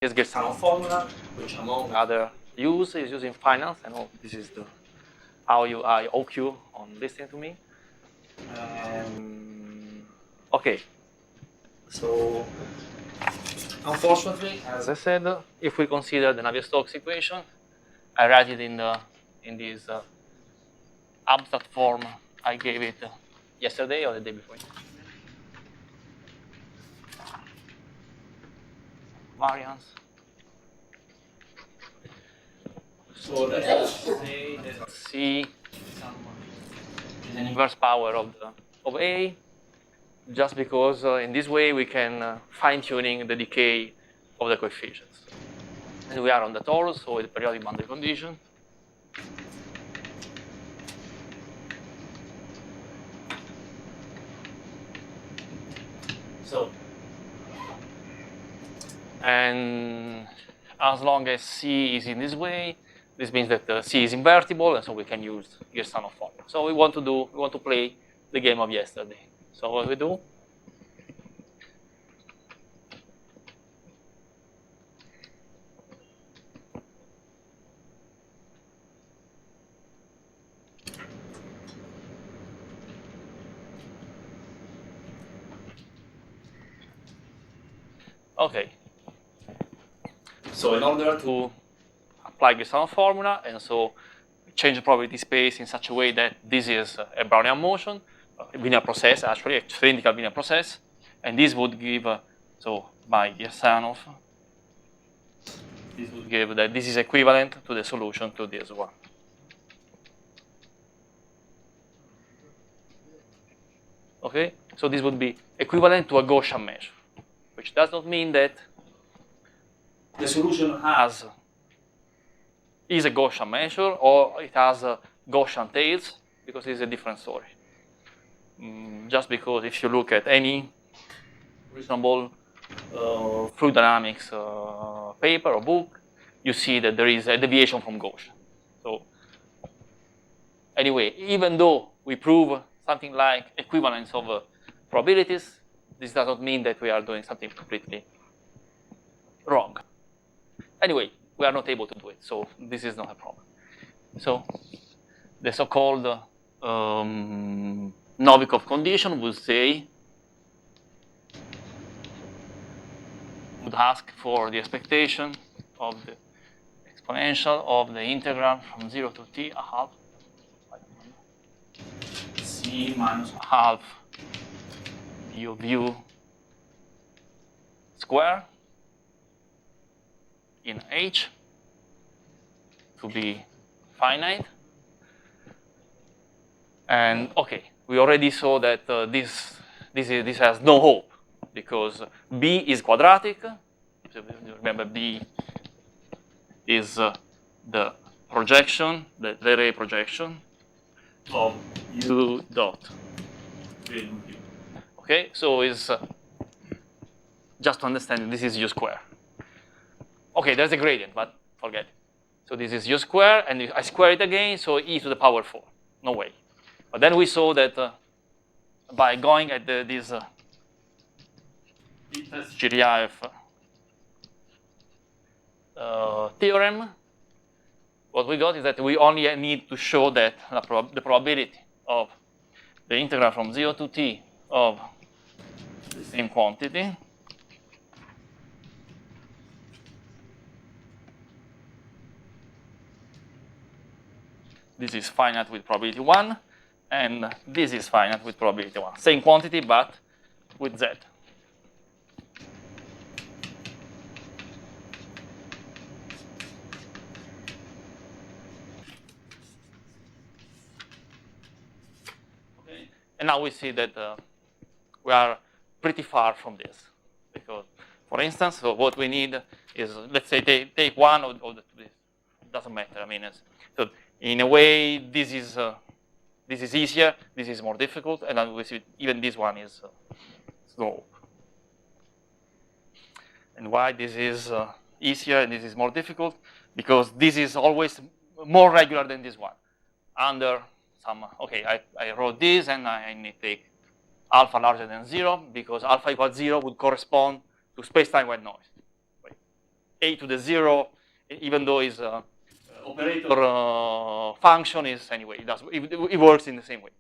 this Gersano formula, which among other use is used in finance. I know this is the how I owe you on listening to me. Okay, so unfortunately, as I said, if we consider the Navier-Stokes equation, I write it in this abstract form I gave it yesterday or the day before. Variance. So let's say that C is an inverse power of A, just because in this way we can fine-tuning the decay of the coefficients. And we are on the torus, so with periodic boundary condition. So, and as long as C is in this way, this means that C is invertible, and so we can use Gersano formula. So we want to play the game of yesterday. So what we do? Okay. So in order to apply Gersano formula, and so change the probability space in such a way that this is a Brownian motion, a linear process, actually, a cylindrical linear process, and this would give, so by Gersano, this would give that this is equivalent to the solution to this one. Okay, so this would be equivalent to a Gaussian measure, which does not mean that the solution is a Gaussian measure or it has Gaussian tails, because it's a different story. Just because if you look at any reasonable fluid dynamics paper or book, you see that there is a deviation from Gaussian. So anyway, even though we prove something like equivalence of probabilities, this does not mean that we are doing something completely wrong. Anyway, we are not able to do it, so this is not a problem. So the so-called Novikov condition would ask for the expectation of the exponential of the integral from 0 to t a half c minus a half d of u square in H to be finite. And okay, we already saw that this has no hope, because B is quadratic. So remember, B is the projection, the ray projection of u dot. Okay, so is just to understand, this is u square. Okay, there's a gradient, but forget it. So this is u square, and I square it again, so e to the power 4. No way. But then we saw that by going at this Chiryaev theorem, what we got is that we only need to show that the probability of the integral from 0 to t of the same quantity this is finite with probability 1, and this is finite with probability 1. Same quantity, but with z. Okay. And now we see that we are pretty far from this. Because, for instance, so what we need is, let's say, take one or this. It doesn't matter. I mean, so in a way, this is easier, this is more difficult, and then we see even this one is slow. And why this is easier and this is more difficult? Because this is always more regular than this one. Under some, okay, I wrote this, and I need to take alpha larger than 0, because alpha equals 0 would correspond to space-time white noise. Right? a to the 0, even though its operator function is anyway, it works in the same way.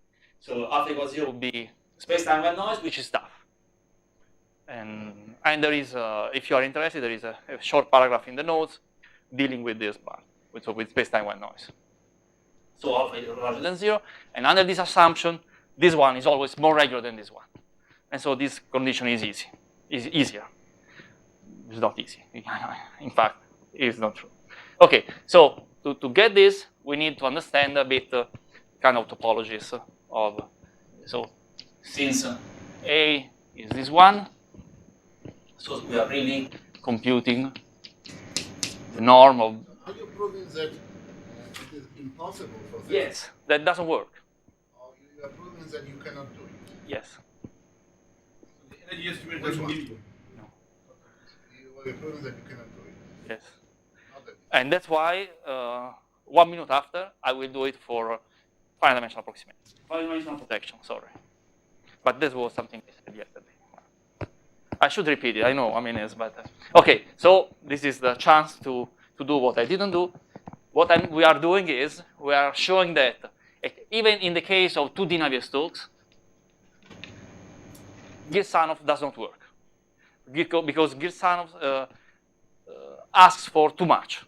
So alpha equals 0 would be space-time white noise, which is tough. And there is, if you are interested, there is a short paragraph in the notes dealing with this part, with space-time white noise. So alpha is larger than 0, and under this assumption, this one is always more regular than this one. And so this condition is easier. It's not easy. In fact, it's not true. Okay, so to get this, we need to understand a bit kind of topologies of, so since A is this one, so we are really computing the norm of. Are you proving that it is impossible for this? Yes, that doesn't work. Or you are proving that you cannot do it? Yes. The energy estimate doesn't give you. No. You are proving that you cannot do it? Yes. Not that And that's why 1 minute after, I will do it for finite dimensional approximation. Finite dimensional protection, sorry. But this was something I said yesterday. I should repeat it, I know, I mean, it's better. Okay, so this is the chance to do what I didn't do. What we are doing is, we are showing that even in the case of 2D Navier-Stokes, Girsanov does not work. Because Girsanov asks for too much.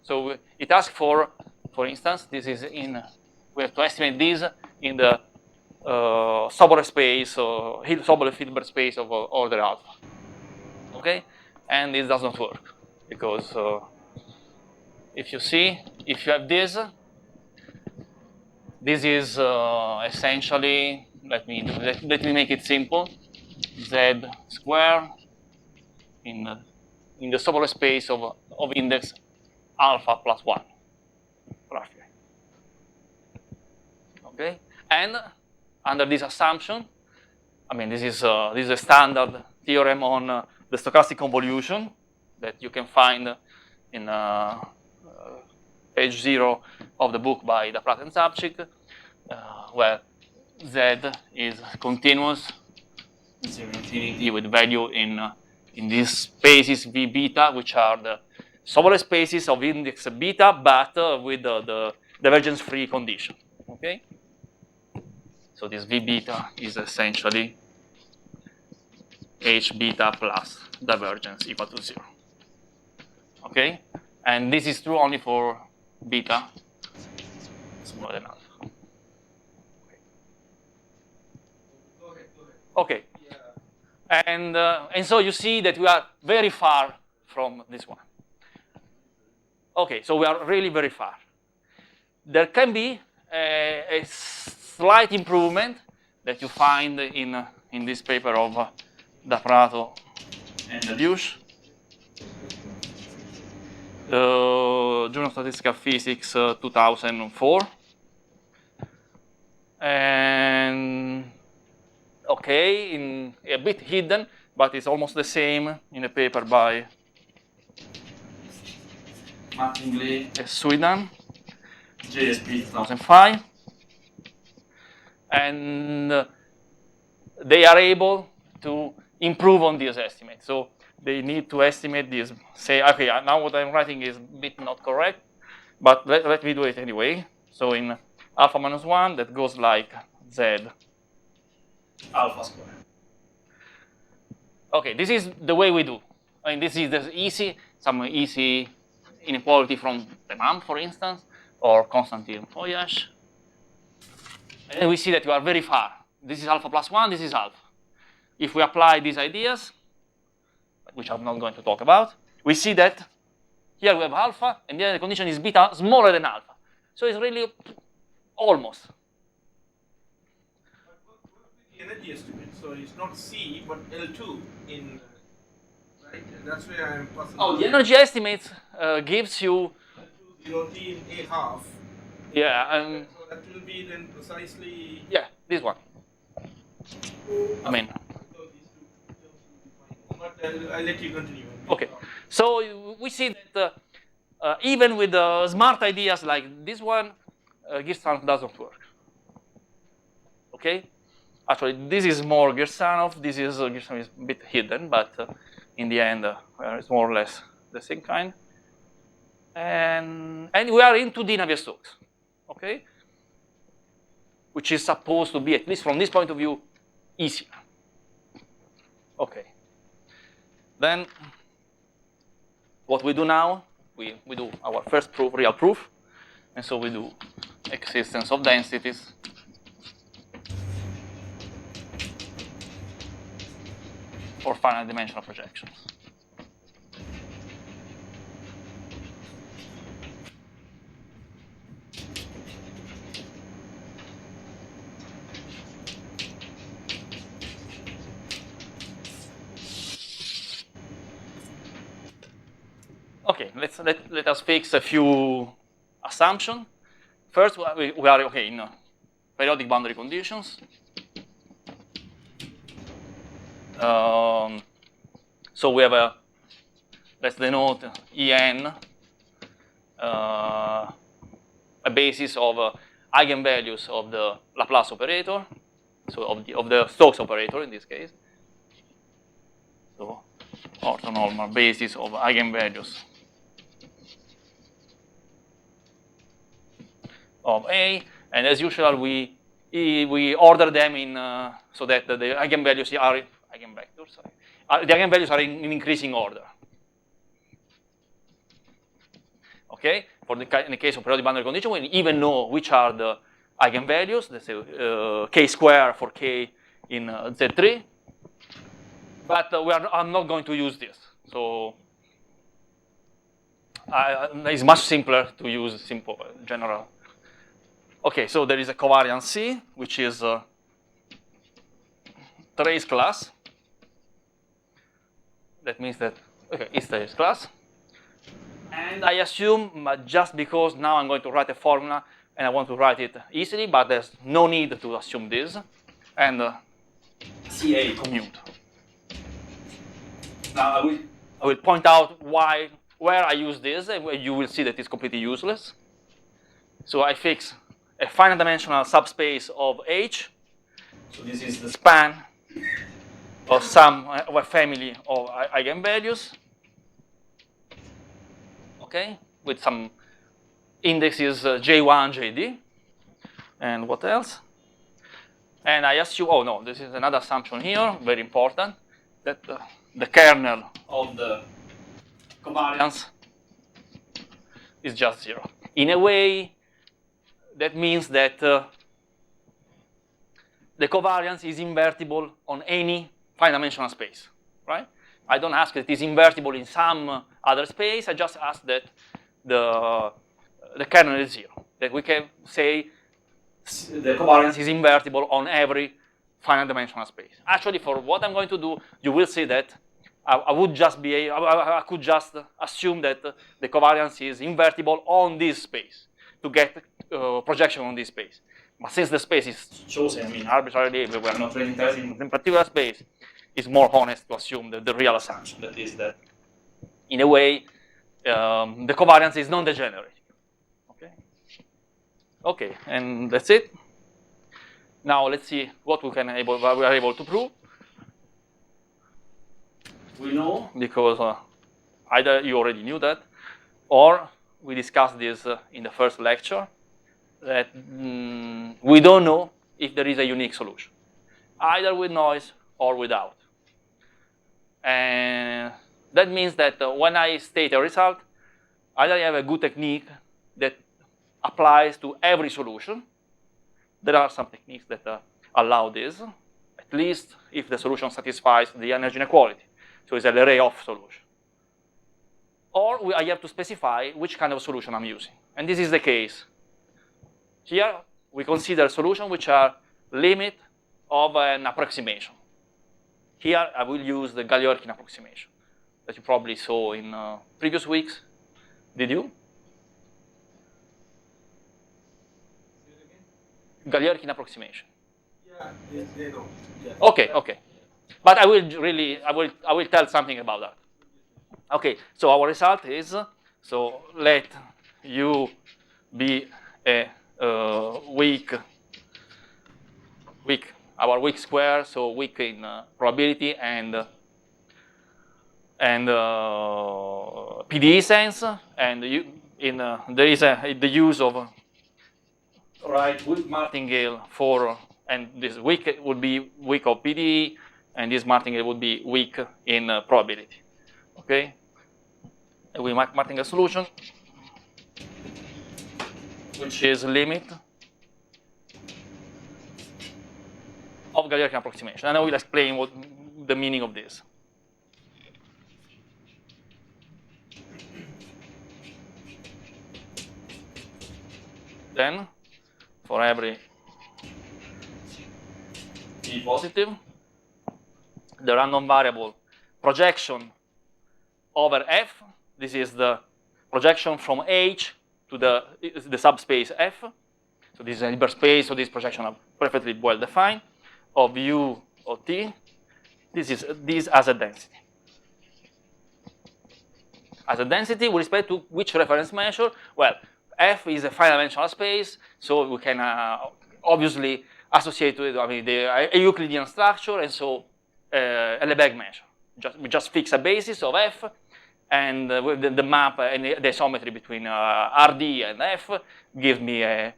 So it asks for instance, this is we have to estimate this in the Sobolev space, or Sobolev-Hilbert space of order alpha. Okay? And this does not work. Because if you see, if you have this is essentially, let me make it simple, z square in the Sobolev space of index alpha plus 1, roughly. Okay? And under this assumption, I mean, this is a standard theorem on the stochastic convolution that you can find in page 0 of the book by Daprat and Sapchik, where z is continuous, zero infinity, with value in these spaces v beta, which are the Sobolev spaces of index beta, but with the divergence-free condition. Okay. So this v beta is essentially h beta plus divergence equal to 0. Okay, and this is true only for beta smaller than alpha. Okay. Yeah. And so you see that we are very far from this one. Okay, so we are really very far. There can be a slight improvement that you find in this paper of D'Aprato and Liush, Journal of Statistical Physics 2004. And okay, a bit hidden, but it's almost the same in a paper by Mattingly, Sweden, JSP 2005. And they are able to improve on this estimate. So they need to estimate this, say, okay, now what I'm writing is a bit not correct, but let me do it anyway. So in alpha minus 1, that goes like z alpha squared. Okay, this is the way we do. I mean, this is some easy inequality from Remam, for instance, or Konstantin Foyash. And we see that you are very far. This is alpha plus 1, this is alpha. If we apply these ideas, which I'm not going to talk about, we see that here we have alpha, and then the condition is beta smaller than alpha. So it's really almost. But what would be the energy estimate? So it's not C, but L2 in, right? And that's where I'm puzzled. Oh, the energy estimate gives you L2, 0, T in A half. Yeah, so that will be then precisely. Yeah, this one. I mean. But I'll let you continue. Okay, so we see that even with smart ideas like this one, Girsanov doesn't work. Okay, actually this is more Girsanov. Girsanov is a bit hidden, but in the end, it's more or less the same kind. And we are into the Navier-Stokes, okay? Which is supposed to be, at least from this point of view, easier. Okay. Then what we do now, we do our first proof, real proof. And so we do existence of densities for finite dimensional projections. Okay, let us fix a few assumptions. First, we are okay in periodic boundary conditions. So we have a, let's denote En, a basis of eigenvalues of the Laplace operator, so of the Stokes operator in this case. So orthonormal basis of eigenvalues of A, and as usual we order them in so that the eigenvalues are eigenvectors. The eigenvalues are in increasing order. Okay, in the case of periodic boundary condition, we even know which are the eigenvalues. Let's say k square for k in Z3. But I'm not going to use this. So it's much simpler to use simple general. Okay, so there is a covariance C, which is a trace class. That means that, okay, it's trace class. And I assume, just because now I'm going to write a formula and I want to write it easily, but there's no need to assume this. And CA commute. Now I will point out where I use this, and you will see that it's completely useless. So I fix a finite dimensional subspace of H. So this is the span of of a family of eigenvalues. Okay, with some indexes J1, JD, and what else? And I assume, oh no, this is another assumption here, very important, that the kernel of the covariance is just 0. In a way, that means that the covariance is invertible on any finite dimensional space, right? I don't ask that it is invertible in some other space. I just ask that the kernel is 0. That we can say the covariance is invertible on every finite dimensional space. Actually, for what I'm going to do, you will see that I could just assume that the covariance is invertible on this space to get projection on this space. But since the space is chosen, I mean, arbitrarily, we are not really interested in particular space, it's more honest to assume that the real assumption that is that, in a way, the covariance is non-degenerate. Okay. Okay, and that's it. Now let's see what we are able to prove. We know because either you already knew that, or we discussed this in the first lecture, that we don't know if there is a unique solution, either with noise or without. And that means that when I state a result, either I have a good technique that applies to every solution. There are some techniques that allow this, at least if the solution satisfies the energy inequality. So it's an array-off solution. Or I have to specify which kind of solution I'm using. And this is the case. Here, we consider solutions which are limit of an approximation. Here, I will use the Gagliarkin approximation that you probably saw in previous weeks. Did you? Gagliarkin approximation. Yeah, they know. Yeah. Okay, okay. But I will tell something about that. Okay, so our result is, so let U be a weak, our weak square, so weak in probability and and PDE sense, and there is the use of weak martingale for, and this weak would be weak of PDE, and this martingale would be weak in probability. Okay, and we martingale solution, which is limit of Galerkin approximation, and I will explain what the meaning of this. Then, for every P positive, the random variable projection over F, this is the projection from H to the subspace F. So this is a Hilbert space, so these projections are perfectly well defined, of U of T. This as a density. As a density with respect to which reference measure? Well, F is a finite-dimensional space, so we can obviously associate with the Euclidean structure, and so a Lebesgue measure. We just fix a basis of F, and with the map and the isometry between RD and F gives me a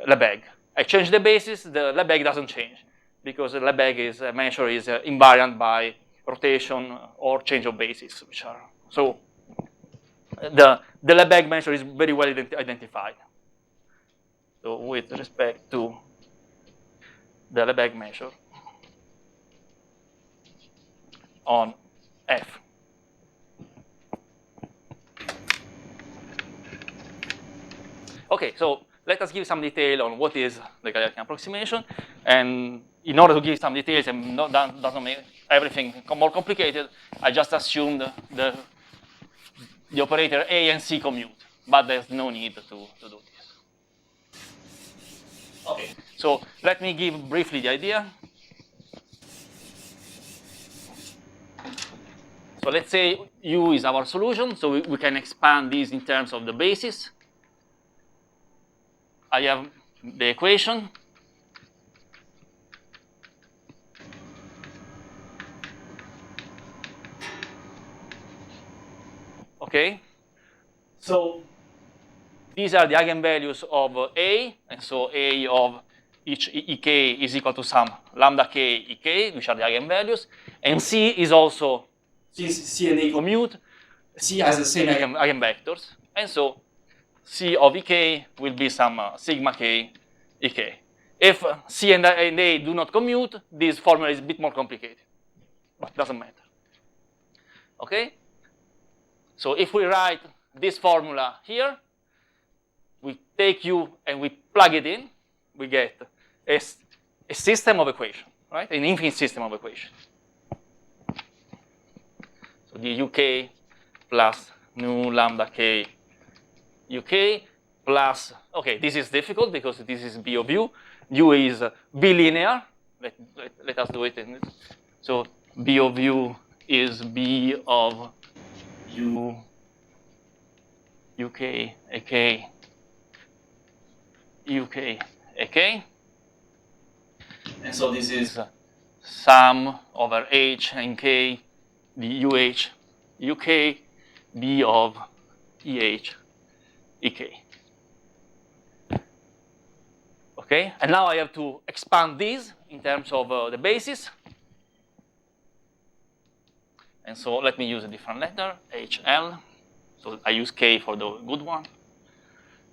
Lebesgue. I change the basis, the Lebesgue doesn't change, because the Lebesgue measure is invariant by rotation or change of basis, which are so. The Lebesgue measure is very well identified. So with respect to the Lebesgue measure on F. Okay, so let us give some detail on what is the Galerkin approximation. And in order to give some details and doesn't make everything more complicated, I just assumed the operator A and C commute, but there's no need to do this. Okay, so let me give briefly the idea. So let's say U is our solution, so we can expand these in terms of the basis. I have the equation. Okay, so these are the eigenvalues of A, and so A of each ek is equal to some lambda k ek, which are the eigenvalues, and C is also, since C and A commute, C has the same eigenvectors, and so C of ek will be some sigma k ek. If C and A do not commute, this formula is a bit more complicated, but it doesn't matter. Okay? So if we write this formula here, we take U and we plug it in, we get a system of equations, right? An infinite system of equations. So the UK plus nu lambda k UK plus, okay, this is difficult because this is B of U. U is bilinear. Let us do it. So B of U is B of U, UK, AK, UK, AK. And so this is sum over H and K, the UH, UK, B of EH, EK. Okay, and now I have to expand these in terms of the basis. And so let me use a different letter, HL. So I use K for the good one.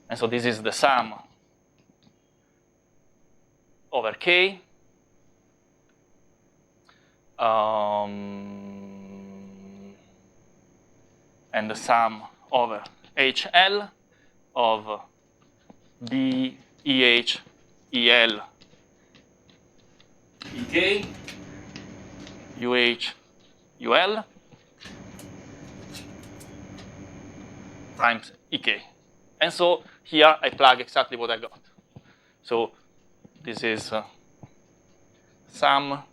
And so this is the sum over K. And the sum over HL of B, EH, EL, EK, UH, UL times EK. And so here I plug exactly what I got. So this is sum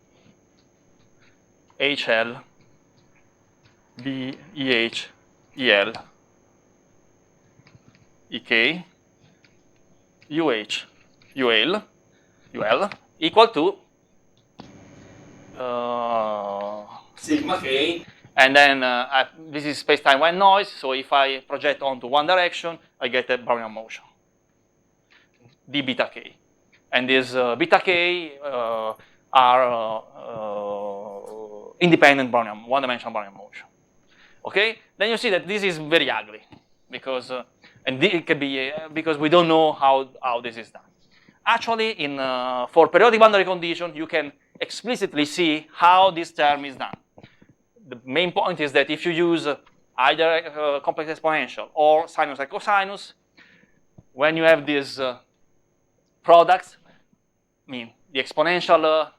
HL B EH EL EK UH UL equal to sigma k, And then this is space-time when noise, so if I project onto one direction, I get a Brownian motion, d beta k. And these beta k are independent Brownian, one-dimensional Brownian motion. Okay? Then you see that this is very ugly, because and it can be because we don't know how this is done. Actually, for periodic boundary condition, you can explicitly see how this term is done. The main point is that if you use either complex exponential or sinus and cosinus, when you have these products, I mean, the exponential,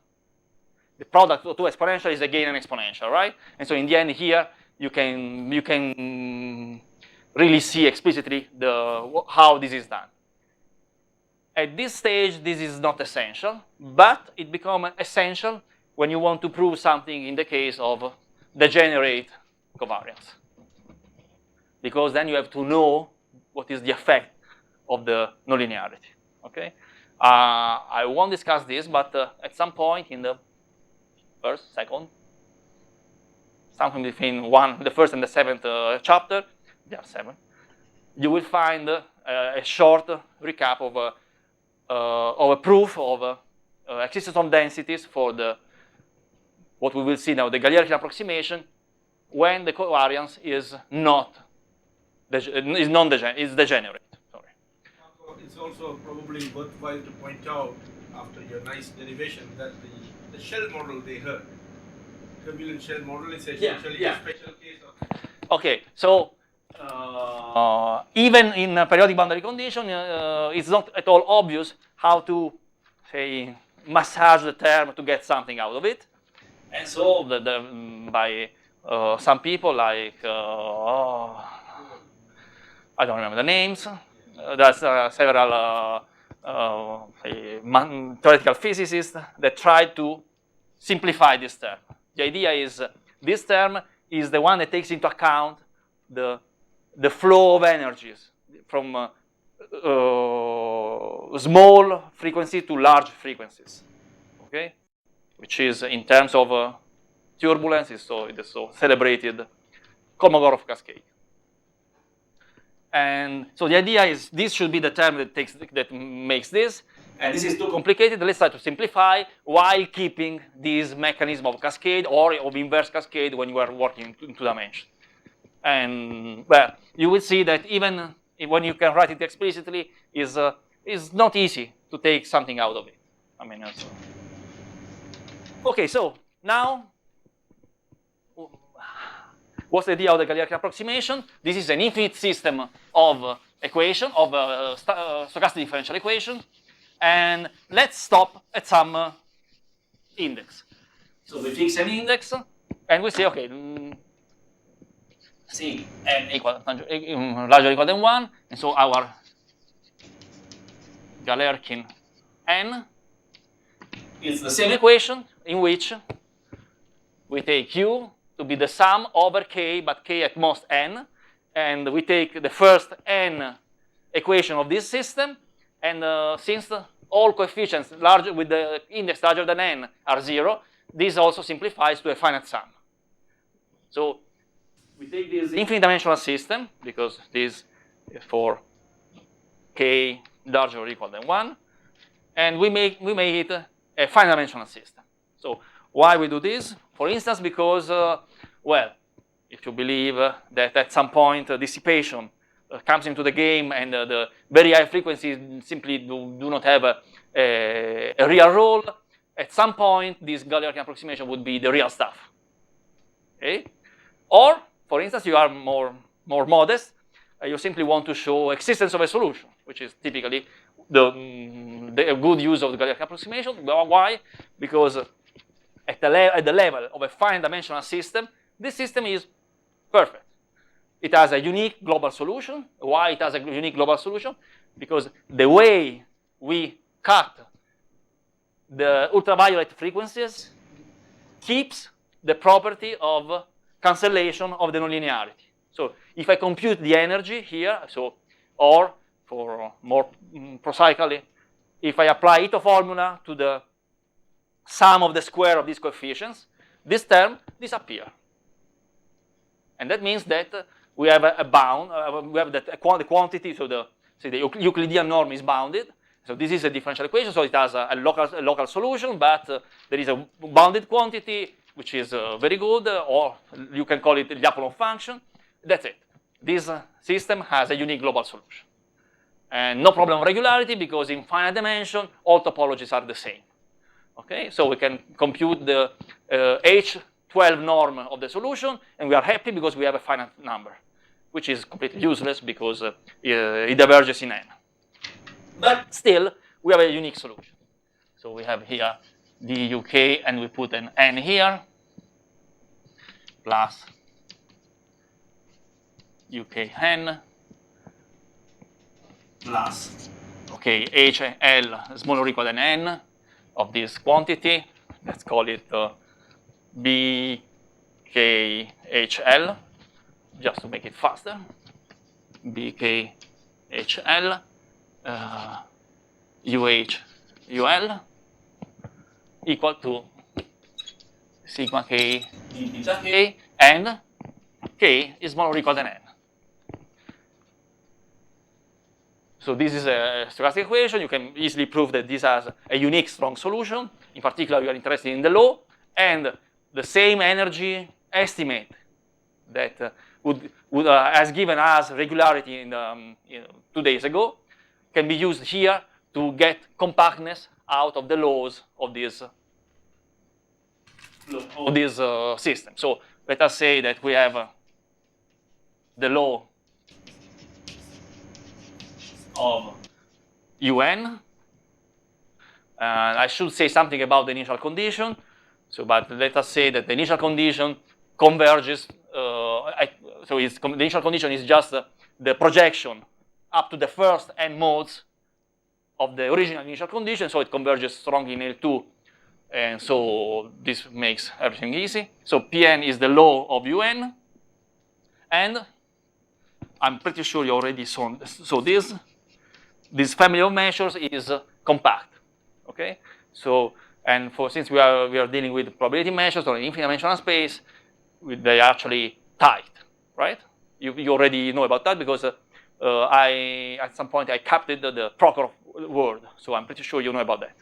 the product of two exponential is again an exponential, right? And so in the end here, you can really see explicitly how this is done. At this stage, this is not essential, but it becomes essential when you want to prove something in the case of degenerate covariance. Because then you have to know what is the effect of the nonlinearity. Okay? I won't discuss this, but at some point in the first, second, something between the first and the seventh chapter, there are 7, you will find a short recap of a proof of existence of densities for what we will see now, the Gagliardian approximation, when the covariance is degenerate. Sorry. It's also probably worthwhile to point out, after your nice derivation, that the shell model they heard, turbulent shell model, is essentially a special case of. Okay, so even in a periodic boundary condition, it's not at all obvious how to, say, massage the term to get something out of it. And so by some people like, I don't remember the names, there's several theoretical physicists that tried to simplify this term. The idea is this term is the one that takes into account the flow of energies from small frequency to large frequencies, okay? Which is in terms of turbulence, it is so celebrated Kolmogorov cascade. And so the idea is this should be the term that makes this, and this is too complicated. Let's try to simplify while keeping this mechanism of cascade or of inverse cascade when you are working in 2 dimensions. And well, you will see that even when you can write it explicitly, is not easy to take something out of it. I mean, okay. So now, what's the idea of the Gagliardian approximation? This is an infinite system of equation of stochastic differential equation, and let's stop at some index. So we fix an index, and we say, okay. C n equal larger or equal than 1, and so our Galerkin n is the same equation in which we take Q to be the sum over K, but K at most n, and we take the first n equation of this system, and since all coefficients larger with the index larger than n are 0, this also simplifies to a finite sum. So we take this infinite dimensional system, because this is for K larger or equal than 1, and we make it a finite dimensional system. So why we do this? For instance, because, well, if you believe that at some point dissipation comes into the game and the very high frequencies simply do not have a real role, at some point this Gagliardian approximation would be the real stuff. Okay? Or, for instance, you are more modest. You simply want to show existence of a solution, which is typically the good use of the Gagliardian approximation. Why? Because at the level of a finite dimensional system, this system is perfect. It has a unique global solution. Why it has a unique global solution? Because the way we cut the ultraviolet frequencies keeps the property of cancellation of the nonlinearity. So if I compute the energy here, or for more prosaically, if I apply Ito formula to the sum of the square of these coefficients, this term disappears. And that means that we have a bound, we have the quantity, so the Euclidean norm is bounded. So this is a differential equation, so it has a local solution, but there is a bounded quantity, which is very good, or you can call it the Lyapunov function. That's it. This system has a unique global solution. And no problem of regularity, because in finite dimension, all topologies are the same. Okay, so we can compute the H12 norm of the solution, and we are happy because we have a finite number, which is completely useless because it diverges in n. But still, we have a unique solution. So we have here the UK, and we put an n here, plus UK n, plus, okay, HL smaller or equal than n of this quantity. Let's call it BKHL, just to make it faster. BKHL, UL equal to sigma k beta k, and k is smaller or equal than n. So this is a stochastic equation. You can easily prove that this has a unique strong solution. In particular, we are interested in the law, and the same energy estimate that has given us regularity in 2 days ago can be used here to get compactness out of the laws of this system. So let us say that we have the law of UN. I should say something about the initial condition. So, but let us say that the initial condition converges. So the initial condition is just the projection up to the first n modes of the original initial condition. So it converges strongly in L2, and so this makes everything easy. So Pn is the law of UN, and I'm pretty sure you already saw this. So this family of measures is compact. Okay, so and since we are dealing with probability measures or infinite dimensional space, they are actually tight, right? You already know about that because at some point I captured the Prokhorov word, so I'm pretty sure you know about that.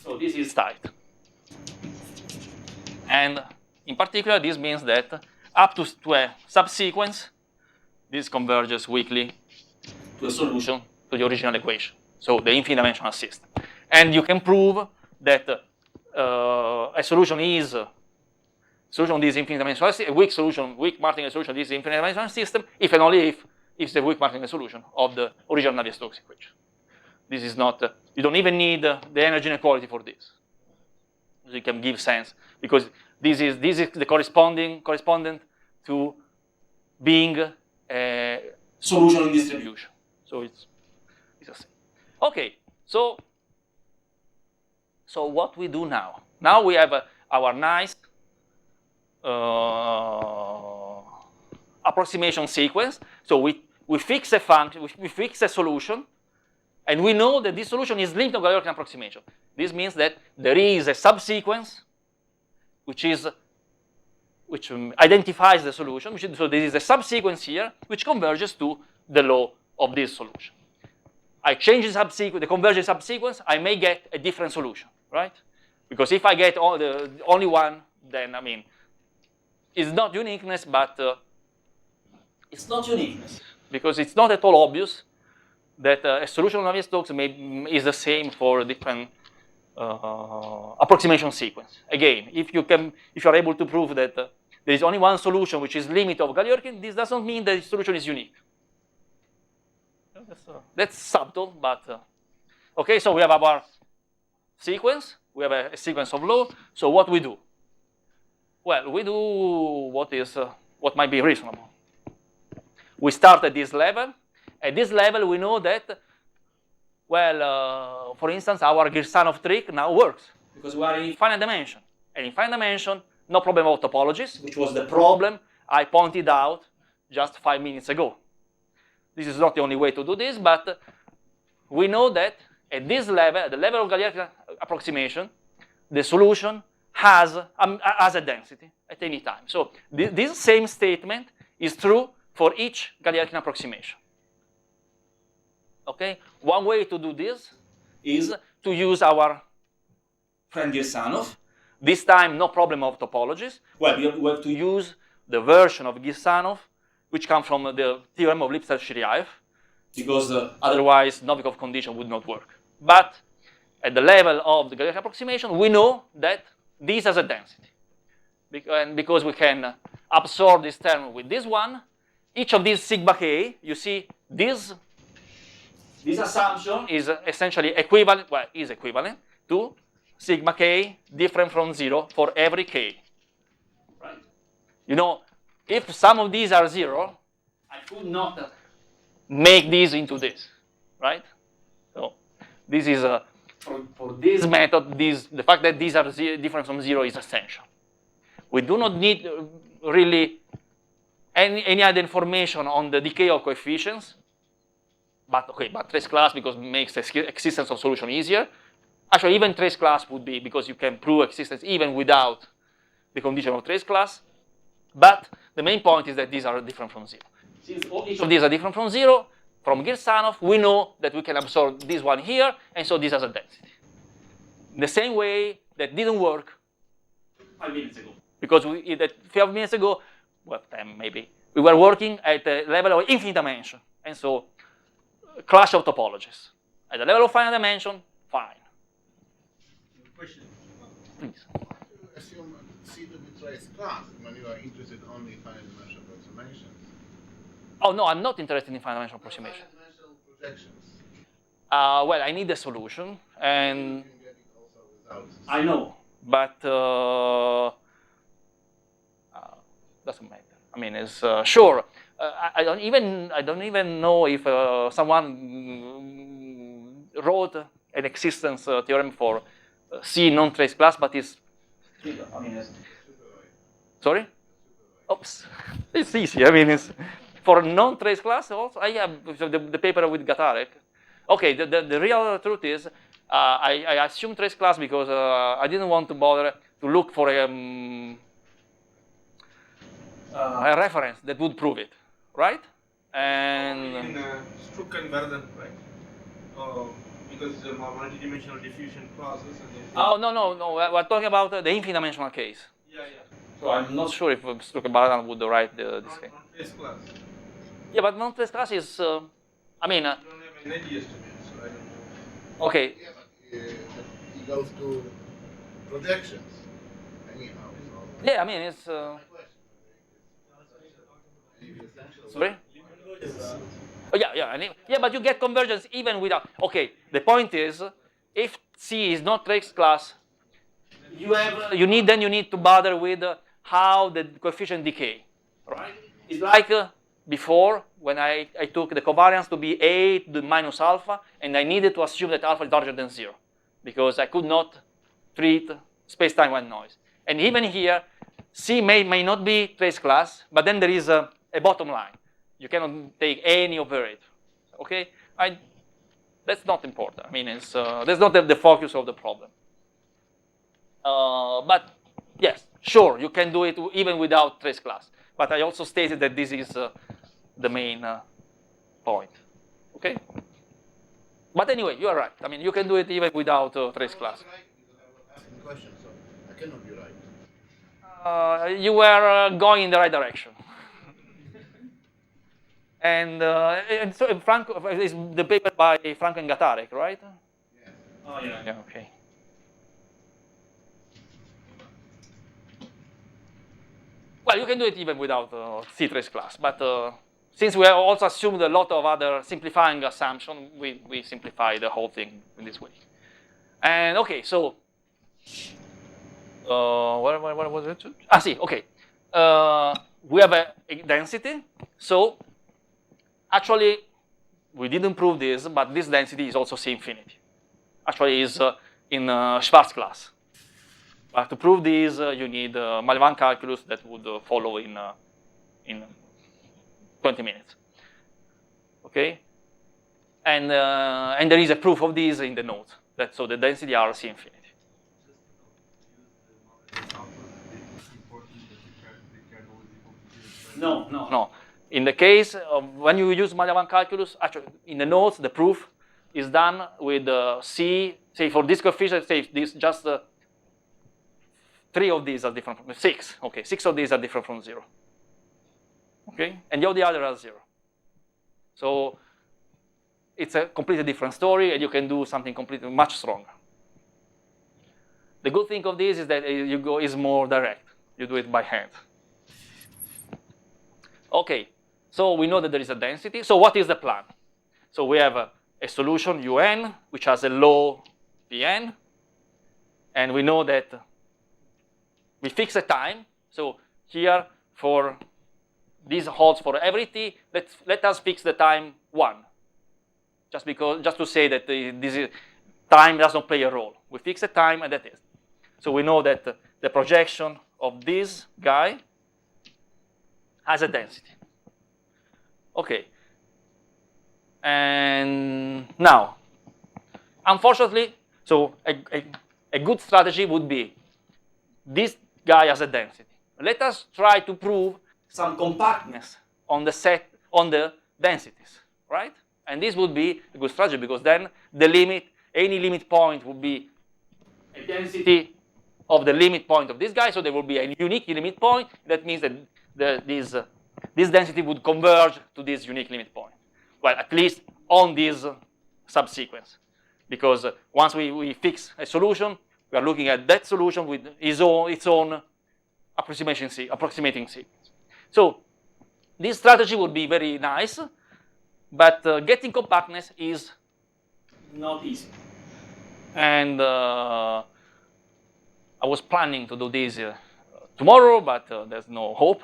So this is tight, and in particular, this means that up to a subsequence, this converges weakly to a solution to the original equation, so the infinite dimensional system. And you can prove that a solution is this infinite dimensional system, a weak solution, weak martingale solution of this infinite dimensional system, if and only if it's the weak martingale solution of the original Navier-Stokes equation. This is not, you don't even need the energy inequality for this. So you can give sense, because this is the correspondent to being a solution in distribution. So it's the same. Okay, so what we do now? Now we have our nice approximation sequence. So we fix a function, we fix a solution, and we know that this solution is linked to Galois approximation. This means that there is a subsequence which identifies the solution. So this is a subsequence here which converges to the law of this solution. I change the convergence subsequence, I may get a different solution, right? Because if I get only one, then I mean, it's not uniqueness, but it's not uniqueness because it's not at all obvious that a solution of Navier-Stokes is the same for a different approximation sequence. Again, if you are able to prove that there is only one solution which is limit of Galerkin, this doesn't mean that the solution is unique. That's subtle, but okay. So we have our sequence. We have a sequence of law. So what we do? Well, we do what might be reasonable. We start at this level. At this level, we know that, well, for instance, our Girsanov trick now works because we are in infinite dimension. And in finite dimension, no problem of topologies, which was the problem I pointed out just 5 minutes ago. This is not the only way to do this, but we know that at this level, at the level of Galerkin approximation, the solution has a density at any time. So this same statement is true for each Galerkin approximation. Okay? One way to do this is to use our friend Girsanov. This time, no problem of topologies. Well, we have to use the version of Girsanov which comes from the theorem of Lipstadt-Shiryaev, because otherwise Novikov condition would not work. But at the level of the Galerkin approximation, we know that this has a density. And because we can absorb this term with this one, each of these sigma k, you see this assumption is essentially equivalent, well, is equivalent to sigma k different from 0 for every k. Right? You know, if some of these are 0, I could not make these into this, right? So this is for this method, the fact that these are different from 0 is essential. We do not need really any other information on the decay of coefficients, but trace class because it makes the existence of solution easier. Actually, even trace class would be because you can prove existence even without the condition of trace class. But the main point is that these are different from 0. Since each of these are different from 0, from Girsanov, we know that we can absorb this one here, and so this has a density. In the same way that didn't work 5 minutes ago. Because 5 minutes ago, well, 10 maybe, we were working at the level of infinite dimension. And so, clash of topologies. At the level of finite dimension, fine. Question. Please. Assume C to be trace class when you are interested only in finite dimensional approximations. Oh, no, I'm not interested in finite dimensional approximation. Finite dimensional projections. Well, I need a solution, and You can get it also without. I know, but doesn't matter. I mean, it's sure. I don't even know if someone wrote an existence theorem for C non-trace class, but it's. I mean, it's, sorry. Oops, it's easy. I mean, it's for non-trace class also. I have the paper with Gatarek. Okay, the real truth is I assume trace class because I didn't want to bother to look for a reference that would prove it, right? And in Strook and Verden, right? Because it's a multi-dimensional diffusion process. And no. We're talking about the infinite dimensional case. Yeah. So I'm not sure if Stochastic would write this case. Non-trace class. Yeah, but non-trace class is, I mean. You don't have an eddy estimate, so I don't know. Okay. Yeah, but he goes to projections. Anyhow, so. Yeah, I mean, it's. Sorry? Oh, yeah, but you get convergence even without. Okay, the point is, if C is not trace class, you need to bother with how the coefficient decay, right? It's like before when I took the covariance to be A to the minus alpha, and I needed to assume that alpha is larger than 0 because I could not treat space-time white noise. And even here, C may not be trace class, but then there is a bottom line. You cannot take any operator. Okay, that's not important. I mean, it's that's not the focus of the problem. But yes, sure, you can do it even without trace class. But I also stated that this is the main point. Okay. But anyway, you are right. I mean, you can do it even without trace class. I was asking questions, so I cannot be right. You were going in the right direction. And so Franco is the paper by Franco and Gatarek, right? Yes. Oh yeah. Yeah. Okay. Well, you can do it even without C trace class, but since we have also assumed a lot of other simplifying assumptions, we simplify the whole thing in this way. And okay, so what was it? Okay. We have a density, so. Actually, we didn't prove this, but this density is also C infinity. Actually, is in Schwarz class. But to prove this, you need Malvan calculus that would follow in 20 minutes. Okay, and there is a proof of this in the notes. So the density are C infinity. No. In the case of when you use Mallavan calculus, actually in the notes, the proof is done with C, say for this coefficient, say this just 3 of these are different from 6. Okay, 6 of these are different from 0. Okay, and all the other are 0. So it's a completely different story, and you can do something completely much stronger. The good thing of this is that is more direct. You do it by hand. Okay, so we know that there is a density. So what is the plan? So we have a solution UN, which has a low Pn, and we know that we fix a time. So here, for this holds for every t, let us fix the time 1. Just to say that time does not play a role. We fix a time, and that is. So we know that the projection of this guy has a density. Okay. And now, unfortunately, so a good strategy would be this guy has a density. Let us try to prove some compactness on the set on the densities, right? And this would be a good strategy because then the limit, any limit point would be a density of the limit point of this guy, so there will be a unique limit point. That means that this density would converge to this unique limit point. Well, at least on this subsequence, because once we fix a solution, we are looking at that solution with its own approximating sequence. So this strategy would be very nice, but getting compactness is not easy. And I was planning to do this tomorrow, but there's no hope.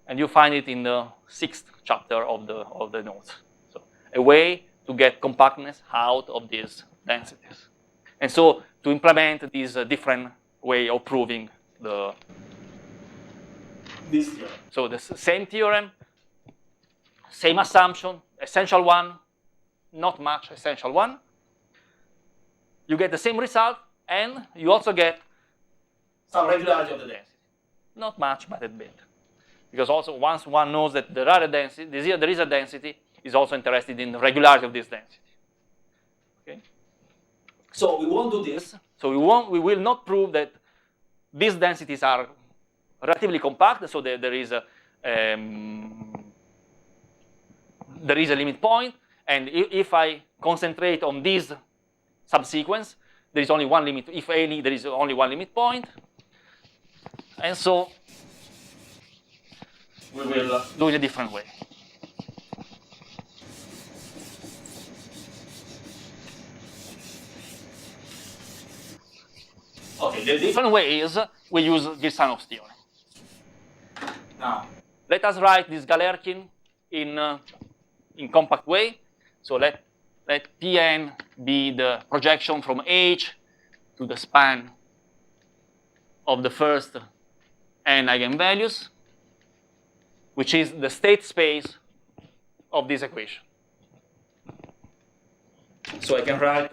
And you find it in the 6th chapter of the notes. So a way to get compactness out of these densities. And so to implement this different way of proving this theorem. So the same theorem, same assumption, essential one, not much essential one. You get the same result, and you also get some regularity of the density. Not much, but a bit. Because also once one knows that there is a density, is also interested in the regularity of this density. Okay? So we won't do this. So we will not prove that these densities are relatively compact. So there is a limit point, and if I concentrate on this subsequence, there is only one limit. If any, there is only one limit point, and so we will do it a different way. Okay, the different way is we use Girsanov's theorem. Now, let us write this Galerkin in compact way. So let Pn be the projection from H to the span of the first n eigenvalues, which is the state space of this equation. So I can write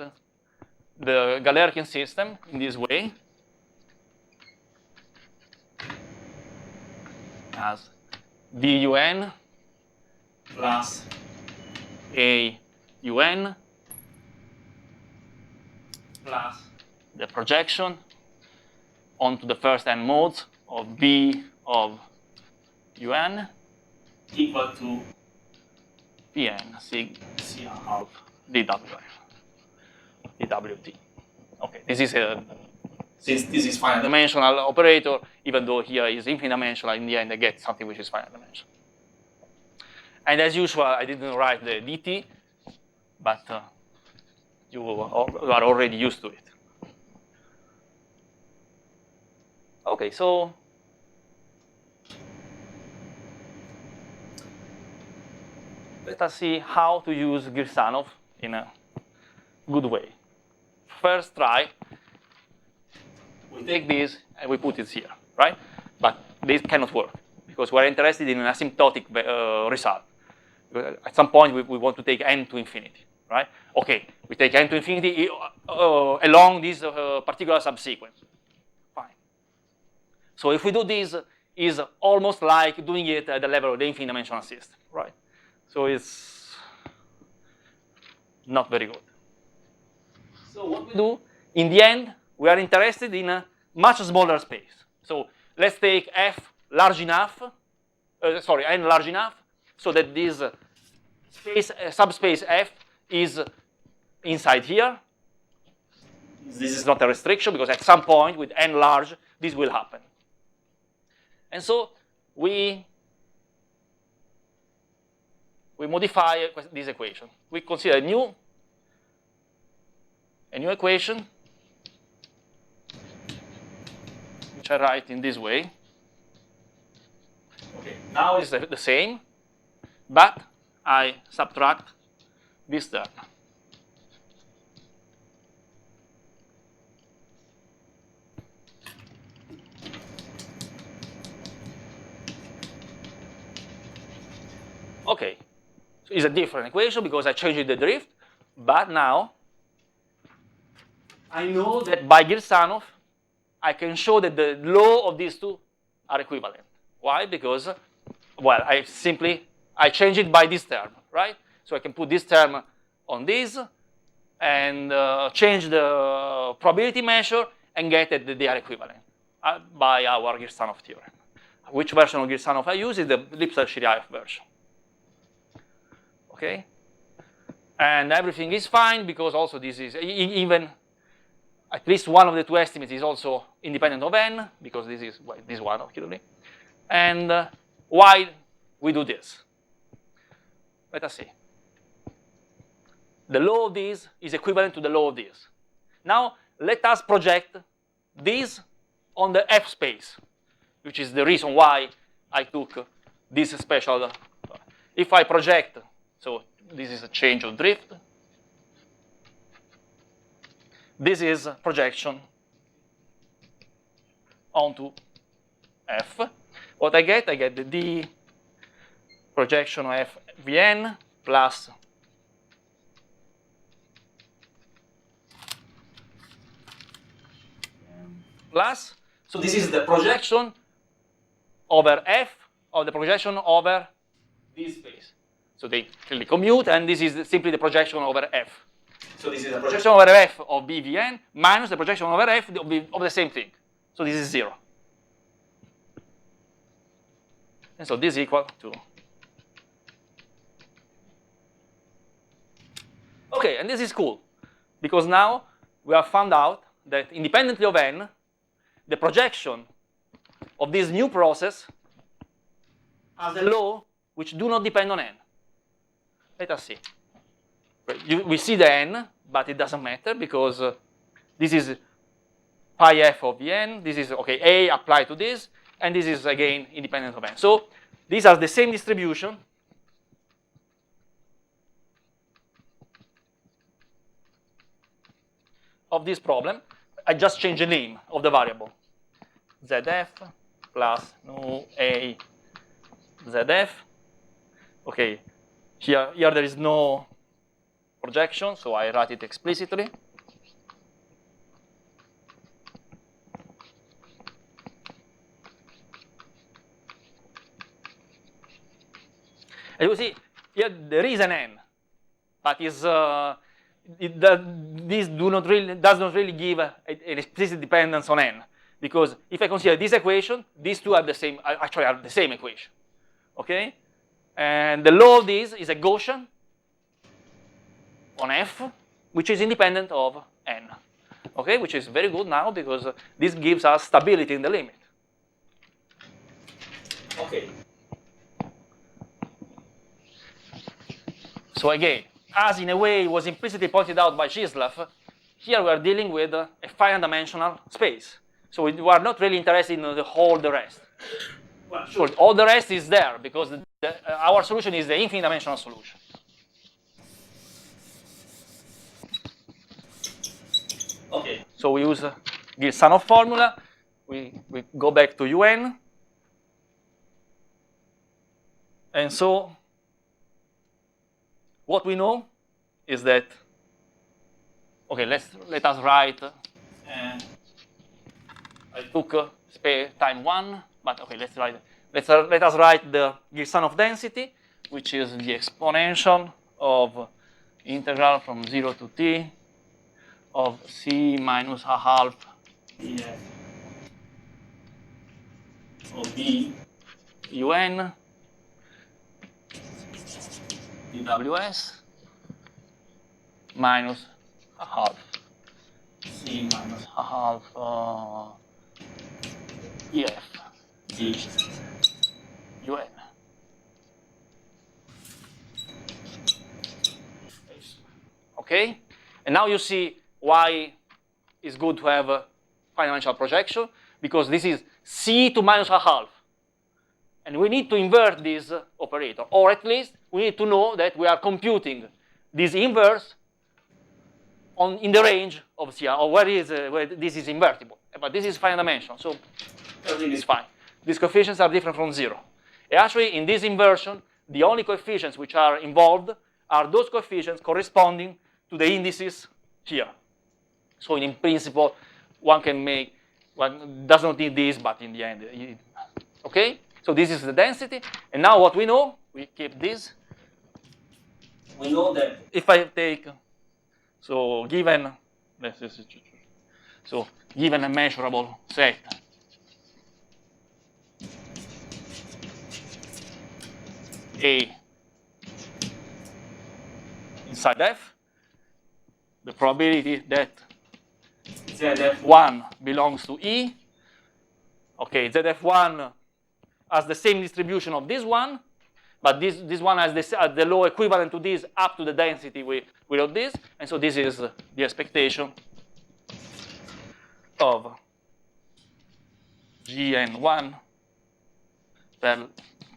the Galerkin system in this way as VUN plus AUN plus the projection onto the first n modes of B of UN equal to Pn sig C half dWt. Okay, this is since this is finite dimensional operator, even though here is infinite dimensional, in the end I get something which is finite dimensional. And as usual, I didn't write the dt, but you are already used to it. Okay, so let us see how to use Girsanov in a good way. First try, we take this and we put it here, right? But this cannot work because we're interested in an asymptotic result. At some point, we want to take n to infinity, right? Okay, we take n to infinity along this particular subsequence. Fine. So if we do this is almost like doing it at the level of the infinite dimensional system, right? So it's not very good. So what we do, in the end, we are interested in a much smaller space. So let's take F large enough, N large enough, so that this space, subspace F is inside here. This is not a restriction, because at some point with N large, this will happen. And so we modify this equation. We consider a new equation, which I write in this way. Okay, now it's the same, but I subtract this term. Okay, so it's a different equation because I changed the drift, but now I know that by Girsanov, I can show that the law of these two are equivalent. Why? Because, well, I change it by this term, right? So I can put this term on this and change the probability measure and get that they are equivalent by our Girsanov theorem. Which version of Girsanov I use is the Lipset-Shiryaev version. Okay? And everything is fine because also this is even at least one of the two estimates is also independent of n, because this is this one, clearly. And why we do this? Let us see. The law of this is equivalent to the law of this. Now, let us project this on the F space, which is the reason why I took this special. If I project, so this is a change of drift. This is projection onto F. What I get the d projection of F Vn plus so this is the projection over F of the projection over this space. So they clearly commute, and this is simply the projection over F. So this is the projection over F of BVN minus the projection over F of the same thing. So this is 0. And so this is equal to. Okay, and this is cool, because now we have found out that independently of n, the projection of this new process has a law which do not depend on n. Let us see. We see the n, but it doesn't matter because this is pi f of Vn. This is, okay, A applied to this, and this is, again, independent of n. So these are the same distribution. Of this problem. I just change the name of the variable. ZF plus nu A ZF. Okay, here there is no projection, so I write it explicitly. And you see, here there is an n, but is this does not really give an explicit dependence on n, because if I consider this equation, these two are the same. Actually, are the same equation. Okay, and the law of this is a Gaussian on f, which is independent of n. Okay, which is very good now because this gives us stability in the limit. Okay. So again, as in a way was implicitly pointed out by Chislev, here we are dealing with a finite dimensional space. So we are not really interested in all the rest. Well, sure, all the rest is there because our solution is the infinite dimensional solution. Okay, so we use Girsanov formula. We go back to UN. And so what we know is that, okay, let us write, I took space time 1 But okay, let us write the Girsanov density, which is the exponential of integral from 0 to t of c minus a half df of b un dws minus a half c minus a half ef d un. Okay, and now you see why it's good to have a financial projection, because this is c to minus a half. And we need to invert this operator, or at least we need to know that we are computing this inverse in the range of CR, or where this is invertible. But this is finite dimension, so everything is fine. These coefficients are different from 0. And actually, in this inversion, the only coefficients which are involved are those coefficients corresponding to the indices here. So in principle, one does not need this, but in the end, okay? So this is the density. And now what we know, we keep this. We know that if I take, so given a measurable set A inside F, the probability that ZF1 belongs to E, okay, ZF1 has the same distribution of this one, but this one has the low equivalent to this up to the density we wrote this, and so this is the expectation of Gn1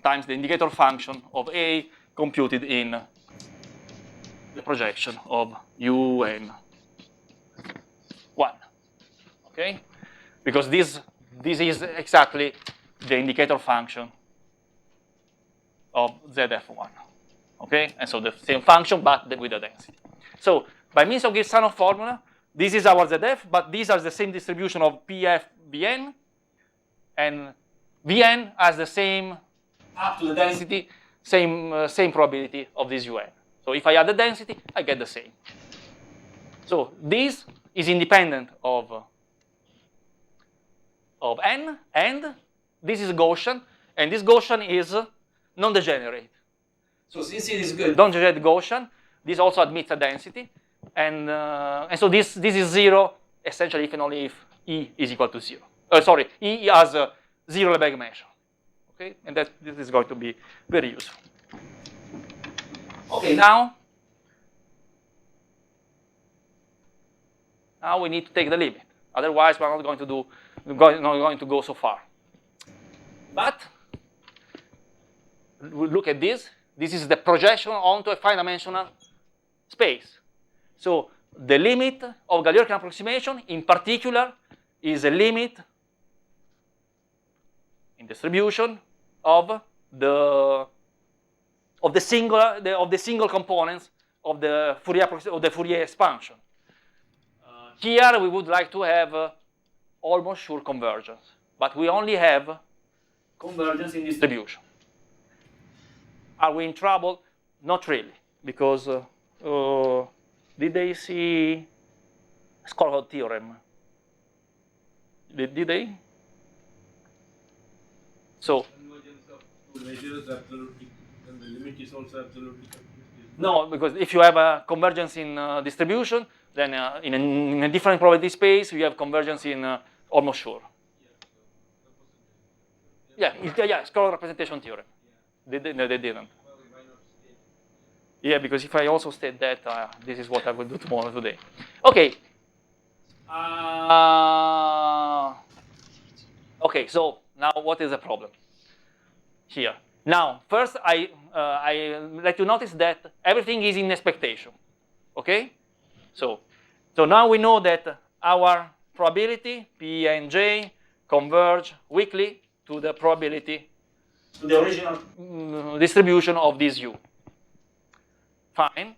times the indicator function of A computed in the projection of UN1. Okay? Because this is exactly the indicator function of ZF1. Okay? And so the same function, but with the density. So by means of Girsanov formula, this is our ZF, but these are the same distribution of PF Vn, and Vn has the same up to the density, same probability of this UN. So if I add the density, I get the same. So this is independent of n, and this is Gaussian, and this Gaussian is non-degenerate. So since it is non-degenerate Gaussian, this also admits a density, and so this is 0 essentially if and only if E is equal to 0. Sorry, E has a 0 Lebesgue measure. Okay, and this is going to be very useful. Okay, now we need to take the limit. Otherwise, we're not going to go so far. But we look at this. This is the projection onto a finite-dimensional space. So the limit of Galilean approximation, in particular, is a limit in distribution of the single components of the Fourier expansion. Here we would like to have almost sure convergence, but we only have convergence in distribution. Are we in trouble? Not really, because did they see Stochastic theorem? Did they? So convergence of two measures absolutely, and the limit is also absolutely complete. No, because if you have a convergence in distribution, then in a different probability space, you have convergence in almost sure. Yeah, Stochastic representation theorem. No, they didn't. Well, we might not state. Yeah, because if I also state that, this is what I will do tomorrow today. Okay. Okay, so now what is the problem here? Now, first I let you notice that everything is in expectation. Okay? So now we know that our probability, P and J, converge weakly to the probability, to the original distribution of this U. Fine.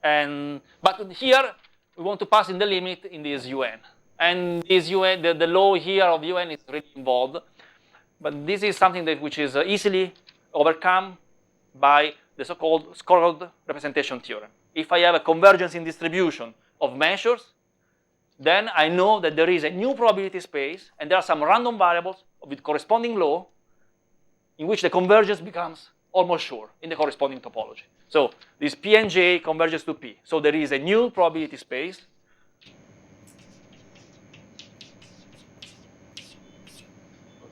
But here we want to pass in the limit in this UN. And this UN, the law here of UN is really involved. But this is something that which is easily overcome by the so-called scored representation theorem. If I have a convergence in distribution of measures, then I know that there is a new probability space, and there are some random variables with corresponding law in which the convergence becomes almost sure in the corresponding topology. So this P and J converges to P. So there is a new probability space.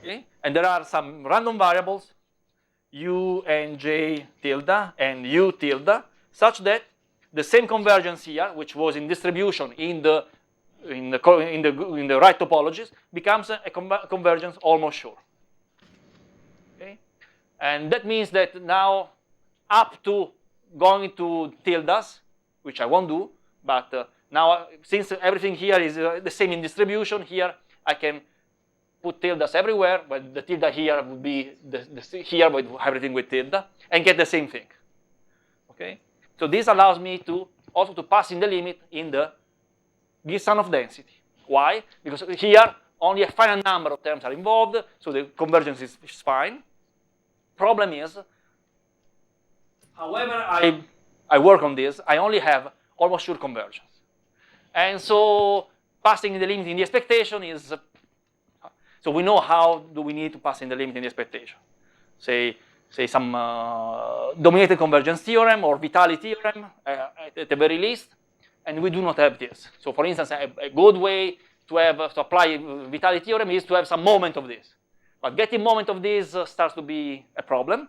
Okay? And there are some random variables, U and J tilde and U tilde, such that the same convergence here, which was in distribution in the right topologies, becomes a convergence almost sure. Okay? And that means that now up to going to tildes, which I won't do, but now since everything here is the same in distribution, here I can put tildes everywhere, but the tilde here would be here with everything with tilde, and get the same thing. Okay? So this allows me to also to pass in the limit in the Gilson of density. Why? Because here only a finite number of terms are involved, so the convergence is fine. Problem is, however I work on this, I only have almost sure convergence. And so passing in the limit in the expectation is, so we know how do we need to pass in the limit in the expectation. Say some dominated convergence theorem or Vitali theorem at the very least, and we do not have this. So for instance, a good way to apply Vitali theorem is to have some moment of this. But getting moment of this starts to be a problem.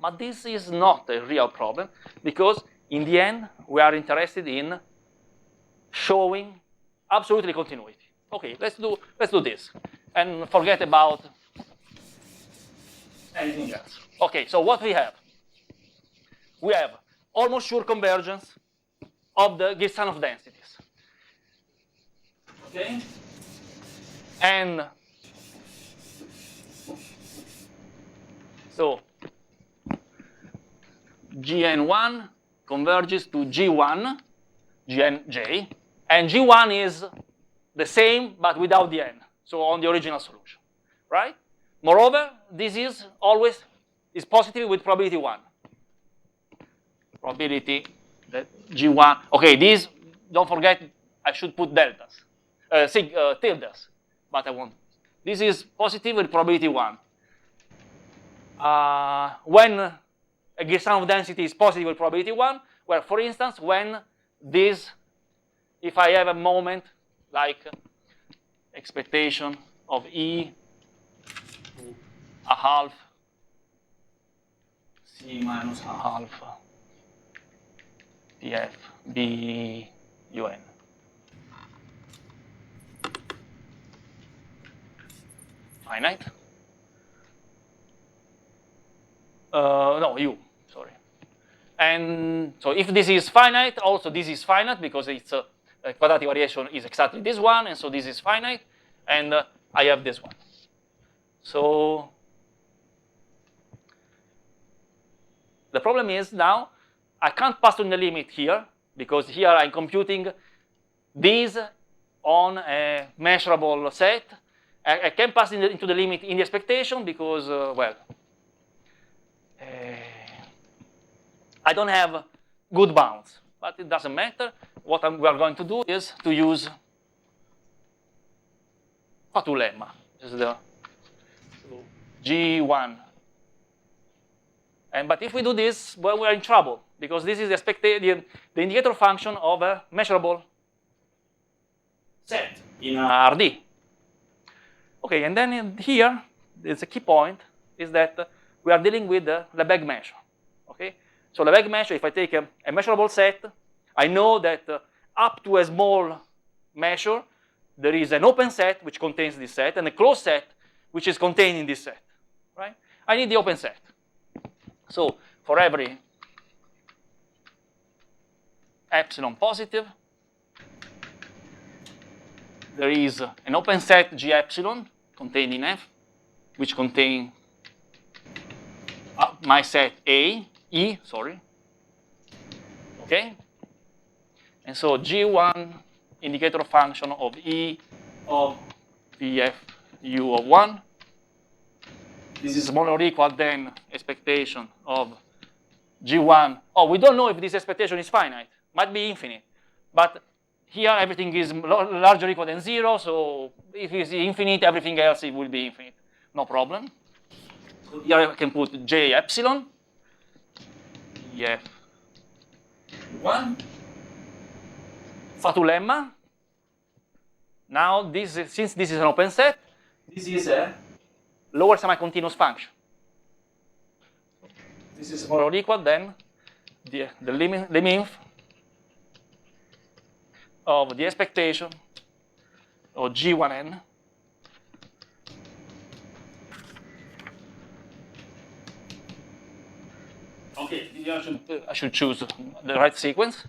But this is not a real problem, because in the end, we are interested in showing absolutely continuity. Okay, let's do this, and forget about anything else. Okay, so what we have? We have almost sure convergence of the Gilson of densities. Okay, and so Gn1 converges to G1, Gnj, and G1 is the same but without the n, so on the original solution, right? Moreover, this is always positive with probability 1. Probability that G1, okay, these, don't forget, I should put deltas, tildes, but I won't. This is positive with probability 1. When a Gilson of density is positive with probability 1, where, for instance, when this, if I have a moment like expectation of E a half C minus a half PF B UN. Finite? No, U, sorry. And so if this is finite, also this is finite because it's quadratic variation is exactly this one, and so this is finite, and I have this one. So the problem is now I can't pass on the limit here, because here I'm computing these on a measurable set. I can pass into the limit in the expectation because, well, I don't have good bounds, but it doesn't matter. What we are going to do is to use Fatou lemma. This is the G1. But if we do this, well, we are in trouble, because this is the indicator function of a measurable set in RD. Okay, and then here, there's a key point, is that we are dealing with the Lebesgue measure. Okay, so Lebesgue measure, if I take a measurable set, I know that up to a small measure, there is an open set which contains this set, and a closed set which is contained in this set. Right? I need the open set. So for every epsilon positive, there is an open set G epsilon contained in F, which contains my set E, sorry. Okay? And so G1 indicator function of E of PFU of 1. This is smaller or equal than expectation of G1. Oh, we don't know if this expectation is finite. Might be infinite. But here everything is larger or equal than 0. So if it's infinite, everything else it will be infinite. No problem. So here I can put J epsilon. F1. Fatu lemma. Now, since this is an open set, this is a lower semi-continuous function. This is more or equal than the limit of the expectation of G1n Okay, I should choose the right sequence.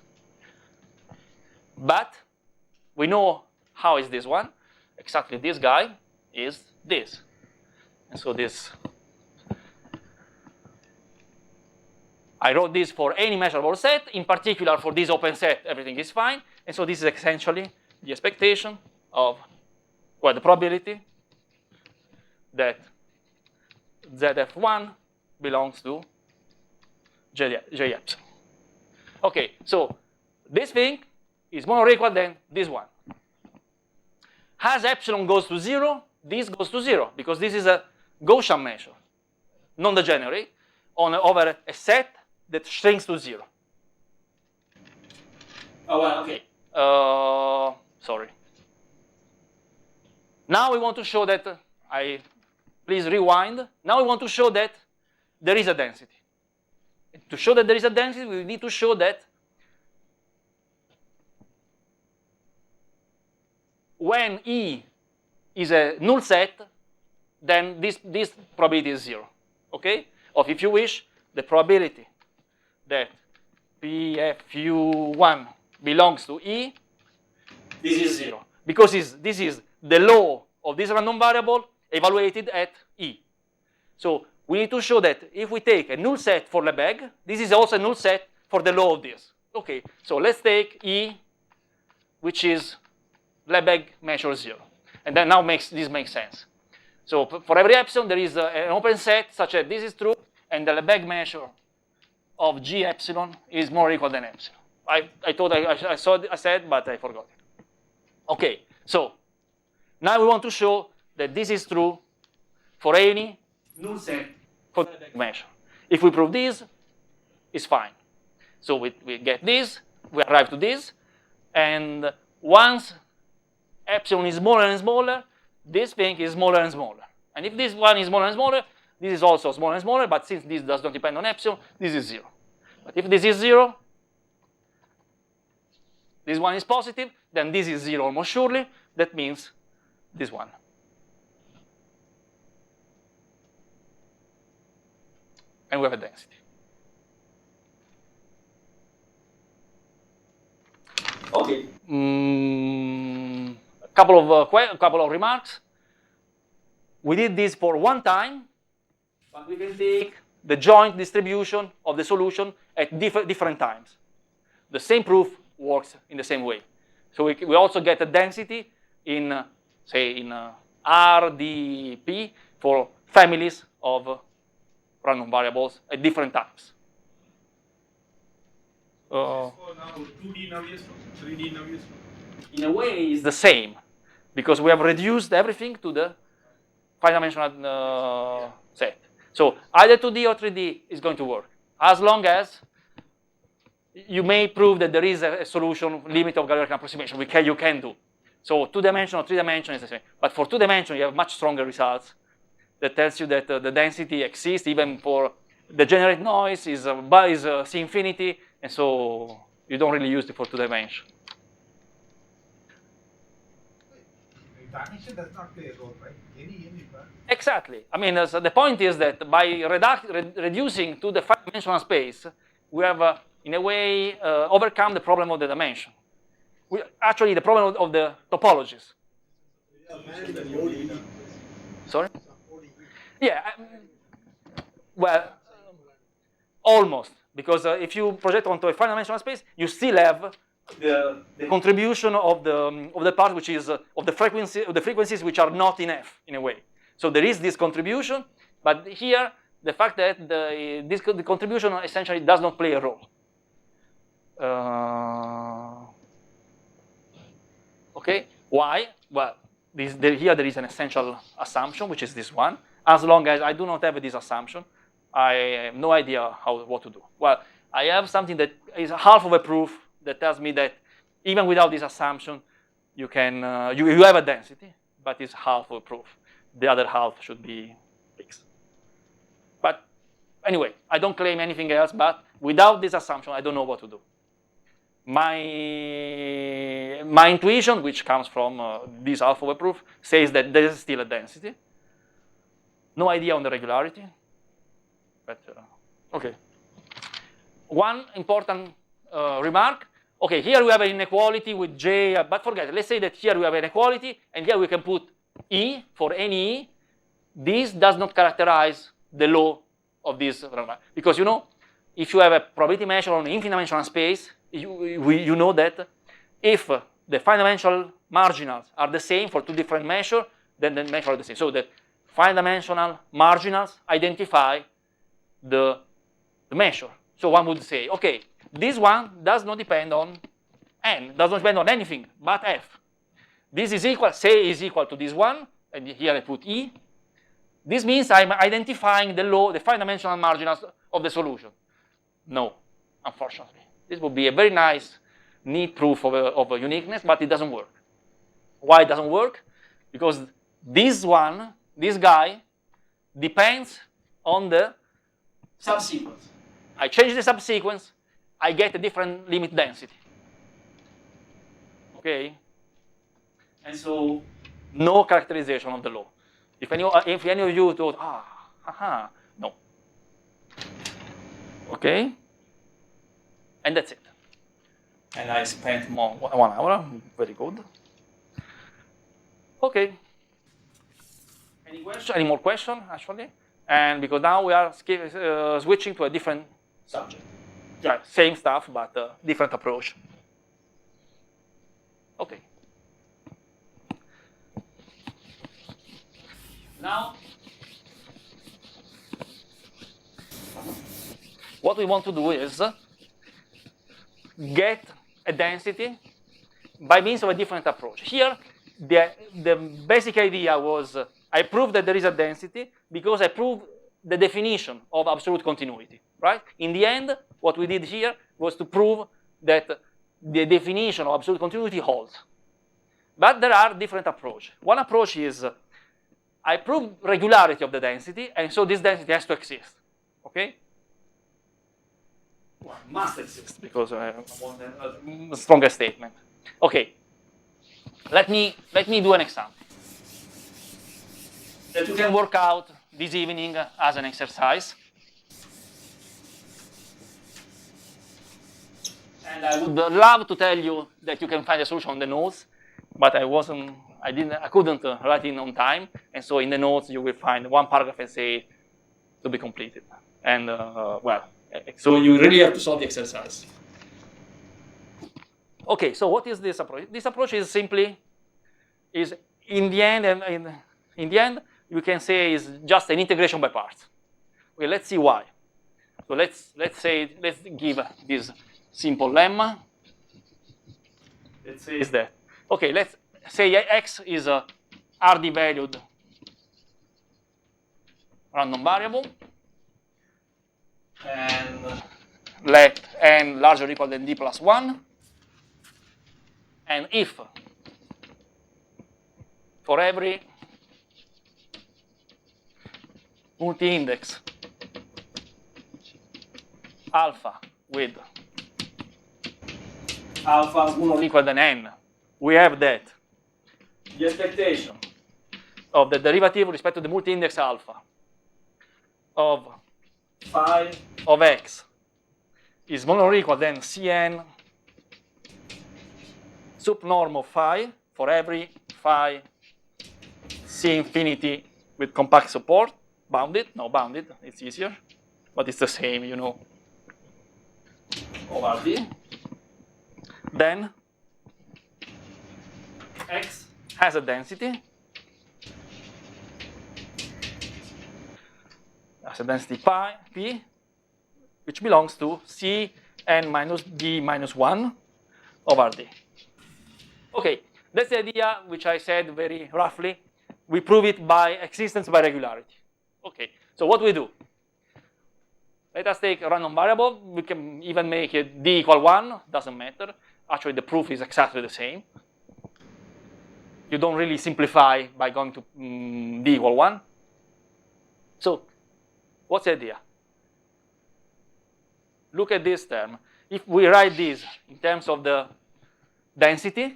But we know how is this one. Exactly this guy is this. And so this, I wrote this for any measurable set. In particular, for this open set, everything is fine. And so this is essentially the expectation of, well, the probability that ZF1 belongs to J epsilon. Okay, so this thing is more or equal than this one. As epsilon goes to 0, this goes to 0, because this is a Gaussian measure, non-degenerate, over a set that shrinks to 0. Oh, well, okay. Sorry. Now we want to show that, please rewind. Now we want to show that there is a density. To show that there is a density, we need to show that when E is a null set, then this probability is 0. Okay? Or if you wish, the probability that PFU1 belongs to E, this is 0. Because this is the law of this random variable evaluated at E. So we need to show that if we take a null set for Lebesgue, this is also a null set for the law of this. Okay, so let's take E, which is Lebesgue measure 0. And then now this makes sense. So for every epsilon, there is an open set such that this is true, and the Lebesgue measure of G epsilon is more or equal than epsilon. I thought I said, but I forgot it. Okay, so now we want to show that this is true for any null set for the Lebesgue measure. If we prove this, it's fine. So we get this, we arrive to this, and once epsilon is smaller and smaller, this thing is smaller and smaller. And if this one is smaller and smaller, this is also smaller and smaller, but since this does not depend on epsilon, this is 0. But if this is 0, this one is positive, then this is 0 almost surely. That means this one. And we have a density. Okay. A couple of remarks. We did this for one time, but we can take the joint distribution of the solution at different times. The same proof works in the same way. So we also get a density in, say, in RDP for families of random variables at different times. For now, 2D Navier-Stokes, 3D Navier-Stokes. In a way, it's the same, because we have reduced everything to the five-dimensional set. So either 2D or 3D is going to work, as long as you may prove that there is a solution limit of Galois approximation, which you can do. So 2-dimensional, 3-dimensional is the same. But for 2-dimensional, you have much stronger results that tells you that the density exists even for the degenerate noise is C infinity, and so you don't really use it for 2-dimension. Dimension does not play a role, right? Any part. Exactly. I mean, so the point is that by reducing to the 5-dimensional space, we have, in a way, overcome the problem of the dimension. Actually, the problem of the topologies. Sorry? Yeah. Well, almost. Because if you project onto a 5-dimensional space, you still have the contribution of the part which is of the frequencies which are not in F in a way. So there is this contribution, but here the fact that the contribution essentially does not play a role. Okay, why? Well, here there is an essential assumption, which is this one. As long as I do not have this assumption, I have no idea what to do. Well, I have something that is half of a proof that tells me that even without this assumption, you can you have a density, but it's half of a proof. The other half should be fixed. But anyway, I don't claim anything else, but without this assumption, I don't know what to do. My intuition, which comes from this half of a proof, says that there is still a density. No idea on the regularity, but okay. One important remark. Okay, here we have an inequality with J, but forget it. Let's say that here we have an inequality, and here we can put E for any E. This does not characterize the law of this, because you know, if you have a probability measure on an infinite dimensional space, you know that if the finite dimensional marginals are the same for two different measures, then the measures are the same. So the finite dimensional marginals identify the measure. So one would say, okay, this one does not depend on n, does not depend on anything but f. This is equal, say is equal to this one, and here I put E. This means I'm identifying the law, the finite dimensional marginals of the solution. No, unfortunately. This would be a very nice, neat proof of a uniqueness, but it doesn't work. Why it doesn't work? Because this guy, depends on the subsequence. I change the subsequence, I get a different limit density. Okay? And so, no characterization of the law. If any of you thought, no. Okay? And that's it. And I spent more 1 hour, very good. Okay. Any question? Any more question, actually? And because now we are switching to a different subject. Yeah, same stuff, but different approach. Okay. Now, what we want to do is get a density by means of a different approach. Here, the basic idea was I proved that there is a density because I proved the definition of absolute continuity, right? In the end, what we did here was to prove that the definition of absolute continuity holds. But there are different approaches. One approach is I prove regularity of the density, and so this density has to exist, okay? Well, must exist because I want a stronger statement. Okay, let me do an example that you can work out this evening as an exercise. And I would love to tell you that you can find a solution on the notes, but I couldn't write it on time, and so in the notes you will find one paragraph essay to be completed. And well, so you really have to solve the exercise. Okay, so what is this approach? This approach is simply in the end, you can say is just an integration by parts. Okay, let's see why. So let's give this simple lemma. Let's say is that. Okay, let's say x is a RD valued random variable, and let n larger or equal than d plus 1, and if for every multi-index alpha with alpha smaller or equal than n, we have that the expectation of the derivative with respect to the multi-index alpha of phi of x is smaller or equal than Cn subnorm of phi for every phi C infinity with compact support, bounded, it's easier, but it's the same, you know, over D. then X has a density. Has a density P, which belongs to C n minus D minus 1 over D. Okay, that's the idea which I said very roughly. We prove it by existence by regularity. Okay, so what we do? Let us take a random variable. We can even make it D equal 1, doesn't matter. Actually, the proof is exactly the same. You don't really simplify by going to D equal 1. So, what's the idea? Look at this term. If we write this in terms of the density,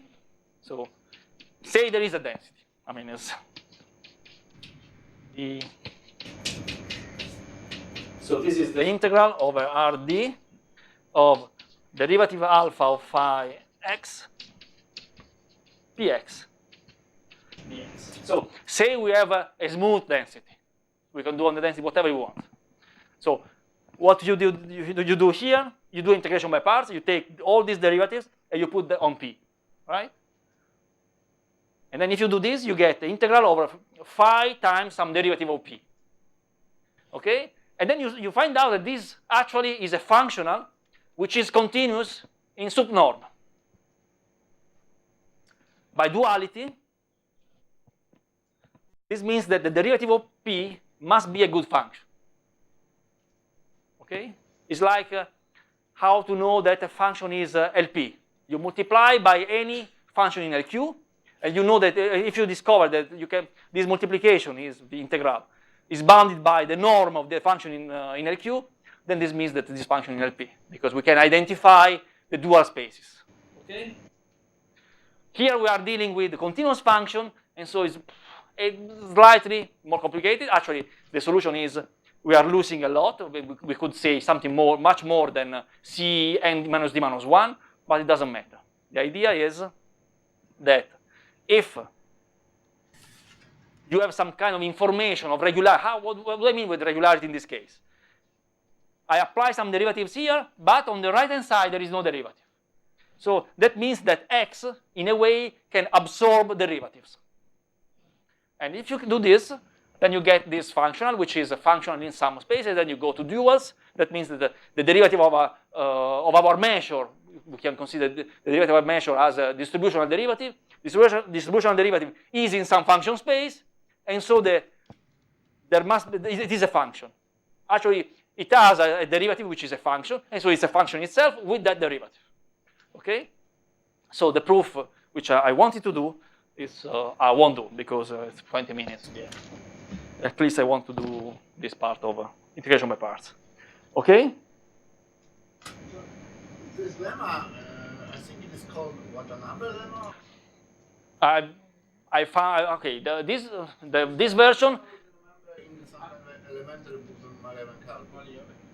so say there is a density. I mean, it's the. So this is the integral over Rd of derivative alpha of phi x px dx. So say we have a smooth density. We can do on the density whatever you want. So what you do here, you do integration by parts. You take all these derivatives and you put them on P, right? And then if you do this, you get the integral over phi times some derivative of P. Okay? And then you find out that this actually is a functional which is continuous in subnorm. By duality, this means that the derivative of P must be a good function. Okay? It's like how to know that a function is LP. You multiply by any function in LQ, and you know that if you discover that this multiplication is the integral, is bounded by the norm of the function in LQ, then this means that this function in LP, because we can identify the dual spaces. Okay? Here we are dealing with the continuous function, and so it's slightly more complicated. Actually, the solution is we are losing a lot. We could say something more, much more than C n minus D minus 1, but it doesn't matter. The idea is that if you have some kind of information of regularity, what do I mean with regularity in this case? I apply some derivatives here, but on the right-hand side, there is no derivative. So that means that X, in a way, can absorb derivatives. And if you do this, then you get this functional, which is a functional in some spaces. Then you go to duals. That means that the derivative of our measure, we can consider the derivative of measure as a distributional derivative. Distributional derivative is in some function space, and so it is a function. Actually, it has a derivative which is a function, and so it's a function itself with that derivative. Okay? So the proof which I wanted to do is I won't do because it's 20 minutes. Yeah. At least I want to do this part of integration by parts. Okay? This lemma, I think it is called what, another lemma? I found, okay, this version.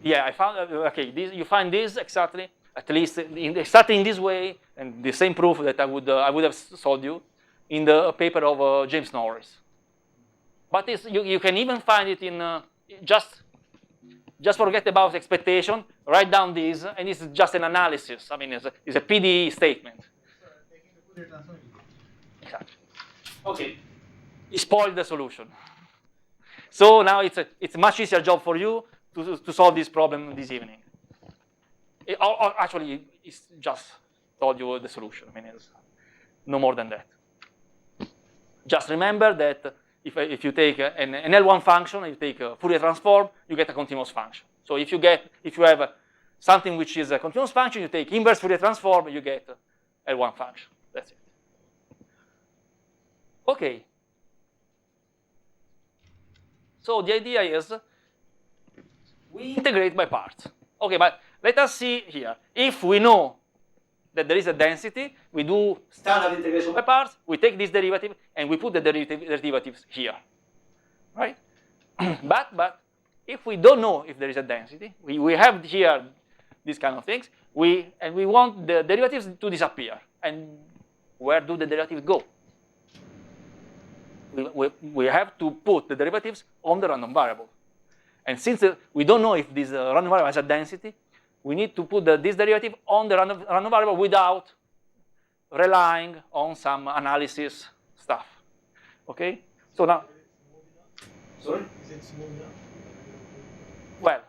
Yeah, I found, okay, you find this exactly, at least exactly in this way, and the same proof that I would have told you in the paper of James Norris. But you can even find it in, just forget about expectation, write down this, and it's just an analysis. I mean, it's a PDE statement. Exactly. Okay, you spoiled the solution. So now it's a much easier job for you to solve this problem this evening. Or actually, it's just told you the solution. I mean, it's no more than that. Just remember that if you take an L1 function, you take a Fourier transform, you get a continuous function. So if you have something which is a continuous function, you take inverse Fourier transform, you get L1 function. That's it. Okay. So the idea is we integrate by parts. Okay, but let us see here. If we know that there is a density, we do standard integration by parts, we take this derivative, and we put the derivatives here, right? but if we don't know if there is a density, we have here these kind of things, and we want the derivatives to disappear. And where do the derivatives go? We have to put the derivatives on the random variable. And since we don't know if this random variable has a density, we need to put this derivative on the random variable without relying on some analysis stuff. Okay? So now, sorry? Is it small enough? Well,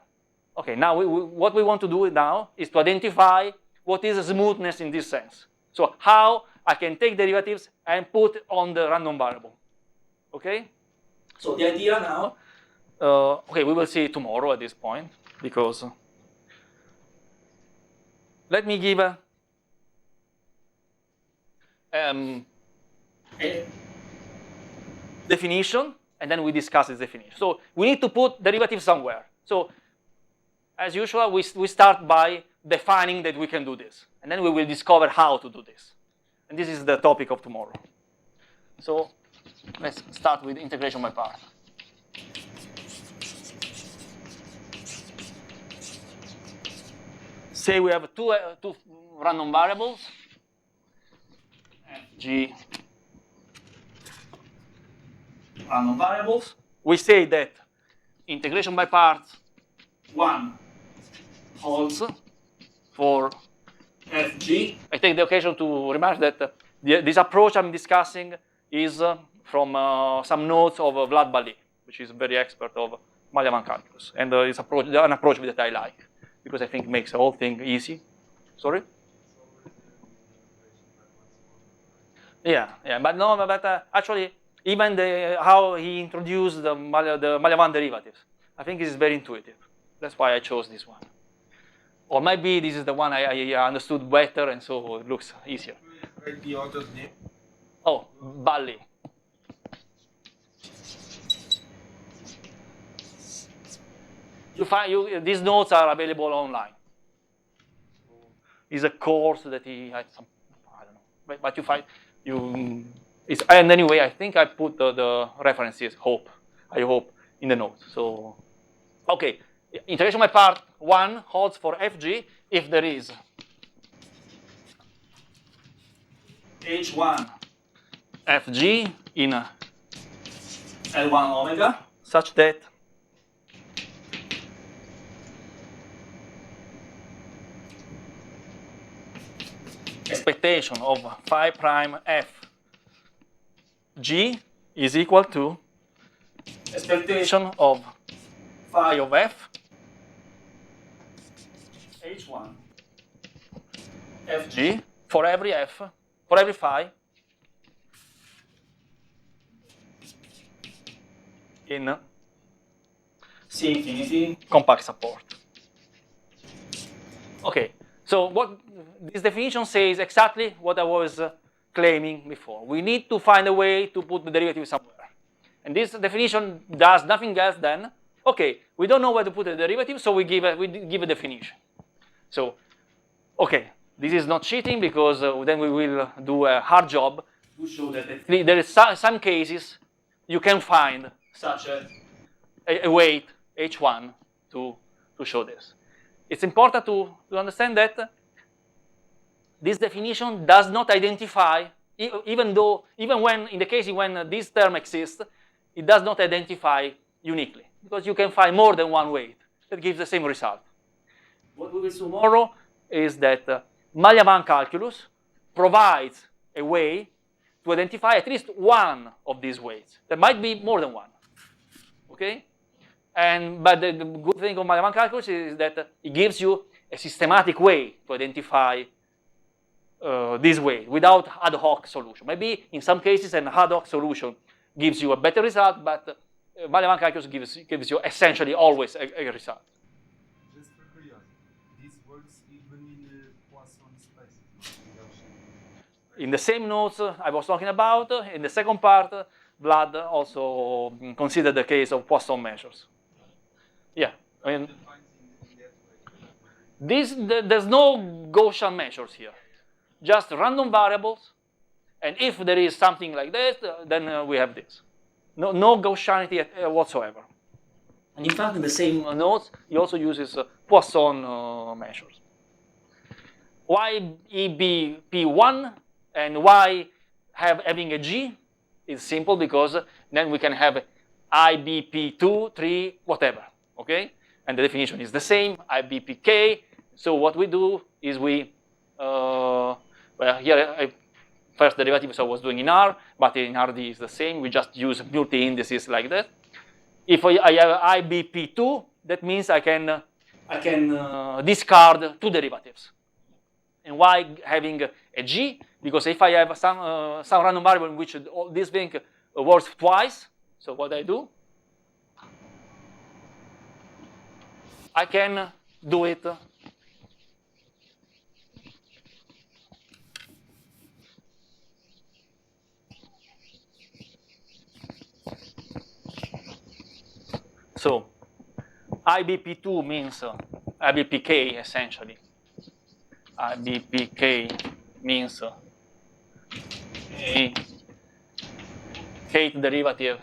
okay, now what we want to do now is to identify what is smoothness in this sense. So how I can take derivatives and put on the random variable. Okay? So the idea now, okay, we will see it tomorrow at this point, because let me give a definition, and then we discuss this definition. So we need to put derivatives somewhere. So as usual, we start by defining that we can do this, and then we will discover how to do this. And this is the topic of tomorrow. So let's start with integration by part. Say we have two random variables, G random variables. We say that integration by parts 1 holds for Fg. I take the occasion to remark that this approach I'm discussing is from some notes of Vlad Bali, which is a very expert of Mallavan calculus. And it's an approach that I like, because I think it makes the whole thing easy. Sorry? Yeah, but no, but actually, even how he introduced the Mallavan derivatives, I think it is very intuitive. That's why I chose this one. Or maybe this is the one I understood better, and so it looks easier. Write the author's name. Oh, Bali. These notes are available online. It's a course that he had some, I don't know, but you find and anyway, I think I put the references. I hope in the notes. So, okay, integration by part 1 holds for Fg if there is H1 Fg in L1 omega, such that expectation of phi prime f g is equal to expectation of phi of f h1 fg for every phi in C infinity compact support. Okay, so what this definition says exactly what I was claiming before. We need to find a way to put the derivative somewhere. And this definition does nothing else than, okay, we don't know where to put the derivative, so we give a definition. So, okay, this is not cheating, because then we will do a hard job to show that there is some cases you can find such a weight H1 to show this. It's important to understand that this definition does not identify, even when in the case when this term exists, it does not identify uniquely, because you can find more than one weight that gives the same result. What we will see tomorrow is that Mallavan calculus provides a way to identify at least one of these weights. There might be more than one. Okay? But the good thing of Mallavan calculus is that it gives you a systematic way to identify this way without ad hoc solution. Maybe in some cases an ad hoc solution gives you a better result, but Mallavan calculus gives you essentially always a result. Just for curiosity, this works even in the Poisson space. In the same notes I was talking about, in the second part, Vlad also considered the case of Poisson measures. Yeah, I mean, there's no Gaussian measures here, just random variables, and if there is something like this, then we have this. No Gaussianity whatsoever. And in fact, in the same notes, he also uses Poisson measures. Why EBP1 and why having a G is simple, because then we can have IBP2, 3, whatever. Okay? And the definition is the same, IBPK. So what we do is well, here first derivative I was doing in R, but in RD is the same. We just use multi-indices like that. If I have IBP2, that means I can discard two derivatives. And why having a G? Because if I have some random variable in which this thing works twice, so what I do, I can do it so IBP2 means IBPK essentially. IBPK means a kth derivative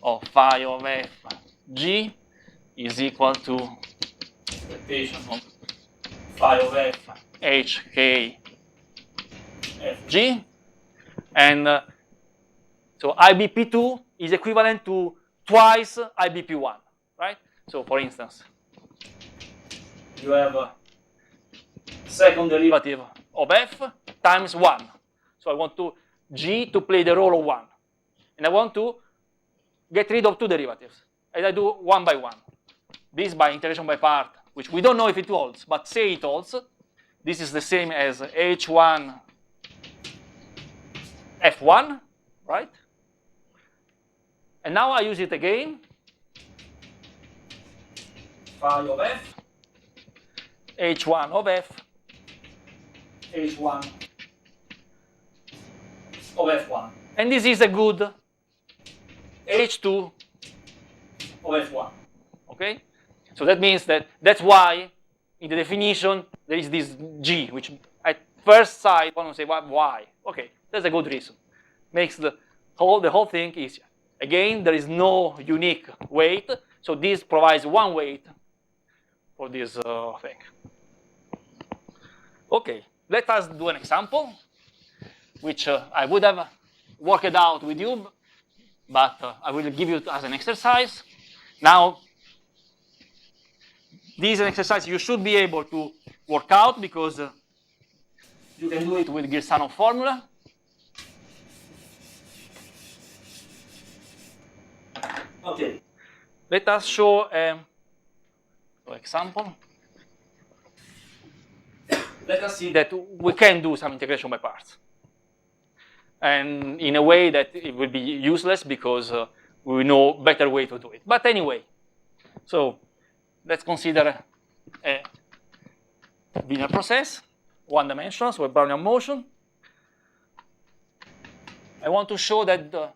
of phi of f g is equal to expectation of phi of f h k f g, and so IBP2 is equivalent to twice IBP1, right? So for instance, you have a second derivative of f times 1. So I want to g to play the role of 1. And I want to get rid of two derivatives. And I do one by one. This by integration by part, which we don't know if it holds, but say it holds. This is the same as h1 f1, right? And now I use it again. Phi of f, h1 of f, h1 of f1. And this is a good h2 of f1, okay? So that means that's why in the definition there is this g, which at first sight one will say, well, why? Okay, that's a good reason. Makes the whole thing easier. Again, there is no unique weight, so this provides one weight for this thing. Okay, let us do an example, which I would have worked it out with you, but I will give you as an exercise. Now, this is an exercise you should be able to work out because you can do it with Girshanov formula. Okay, let us show an example. Let us see that we can do some integration by parts. And in a way that it will be useless because we know better way to do it. But anyway, so let's consider a linear process, one dimensional, so a Brownian motion. I want to show that the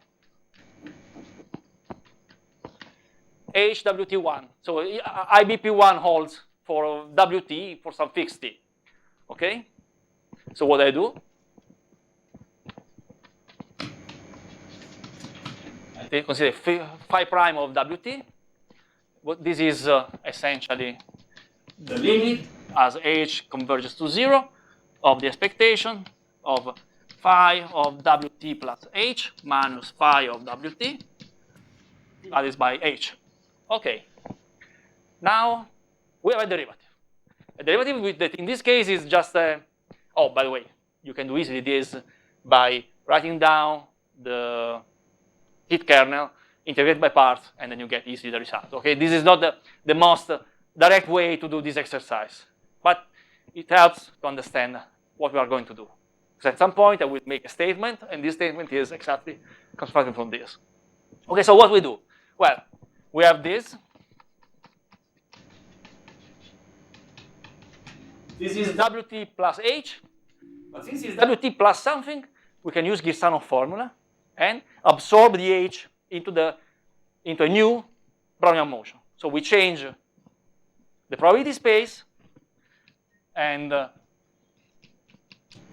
HWT1, so IBP1 holds for WT for some fixed t. Okay? So what I do? I consider phi prime of WT. This is essentially the limit as H converges to 0 of the expectation of phi of WT plus H minus phi of WT. That is by H. Okay. Now we have a derivative. A derivative that in this case is just a, oh, by the way, you can do easily this by writing down the heat kernel, integrate by parts, and then you get easily the result. Okay, this is not the most direct way to do this exercise, but it helps to understand what we are going to do. So at some point I will make a statement, and this statement is exactly constructed from this. Okay, so what we do? Well, we have this. This is WT plus H, but since it's WT plus something, we can use Girshanov formula and absorb the H into a new Brownian motion. So we change the probability space, and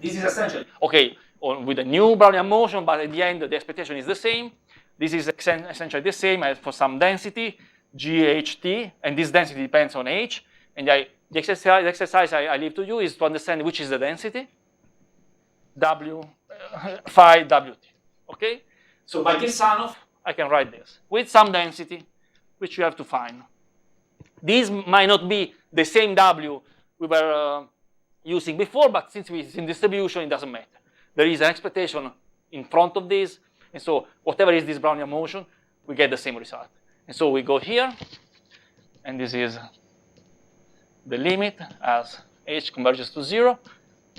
this is essentially, okay, with a new Brownian motion, but at the end the expectation is the same. This is essentially the same as for some density, GHT, and this density depends on H. And the exercise I leave to you is to understand which is the density, phi WT. Okay? So by Girshanov, I can write this with some density, which you have to find. This might not be the same W we were using before, but since it's in distribution, it doesn't matter. there is an expectation in front of this, and so whatever is this Brownian motion, we get the same result. And so we go here, and this is the limit as h converges to 0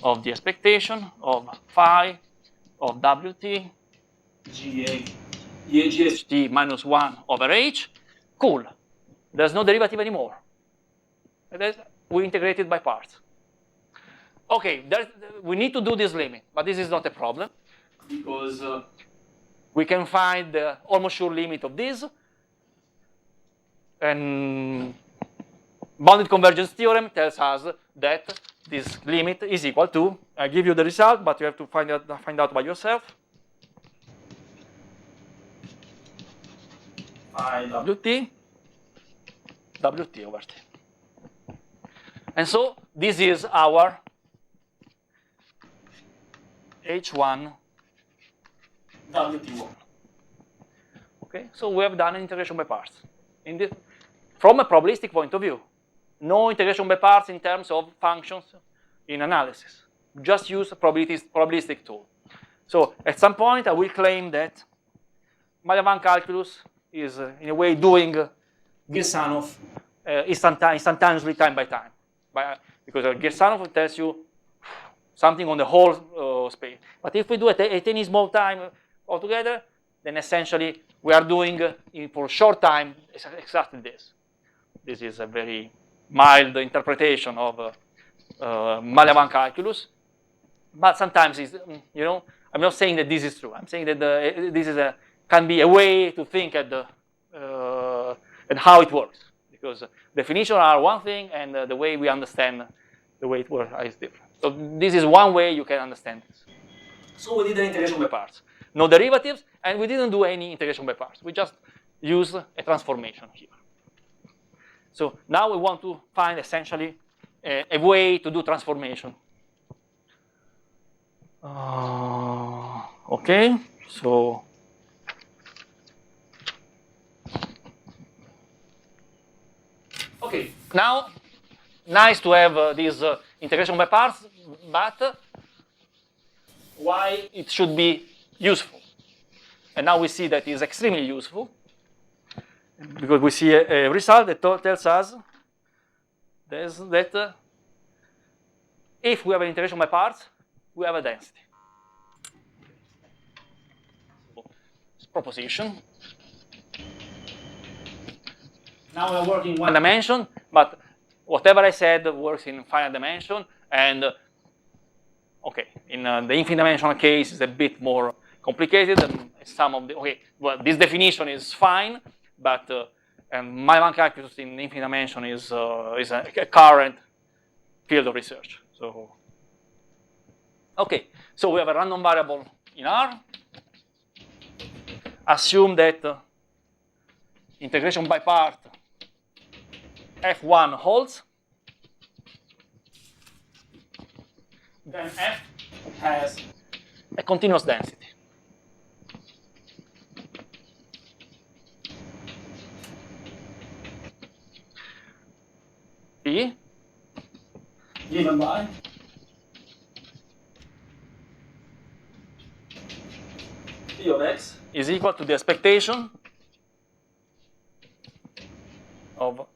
of the expectation of phi of wt GHT minus 1 over h. Cool. There's no derivative anymore. We integrate it by parts. Okay, we need to do this limit, but this is not a problem because we can find the almost sure limit of this. And bounded convergence theorem tells us that this limit is equal to, I give you the result, but you have to find out by yourself. Wt over t. And so this is our H1 Wt1. Okay, so we have done an integration by parts. From a probabilistic point of view, no integration by parts in terms of functions in analysis. Just use a probabilistic tool. So at some point, I will claim that Malavant calculus is, in a way, doing Girsanov instantaneously time by time. Because Girsanov tells you something on the whole space. But if we do it at any small time altogether, then essentially we are doing, for a short time, exactly this. This is a very mild interpretation of Malavant calculus. But sometimes, you know, I'm not saying that this is true. I'm saying that this is can be a way to think at how it works. Because definitions are one thing, and the way we understand the way it works is different. So this is one way you can understand this. So we did an integration by parts. No derivatives, and we didn't do any integration by parts. We just used a transformation here. So now we want to find essentially a way to do transformation. Okay, so okay, now nice to have this integration by parts, but why it should be useful? And now we see that it's extremely useful because we see a result that tells us that if we have an integration by parts, we have a density. It's proposition. Now we are working in one dimension, but whatever I said works in finite dimension. And okay, in the infinite dimensional case, is a bit more complicated than some of the. Okay, well, this definition is fine, but Malavant calculus in infinite dimension is a current field of research. So okay, so we have a random variable in R. Assume that integration by part F1 holds. Then F has a continuous density. P given by P of x is equal to the expectation of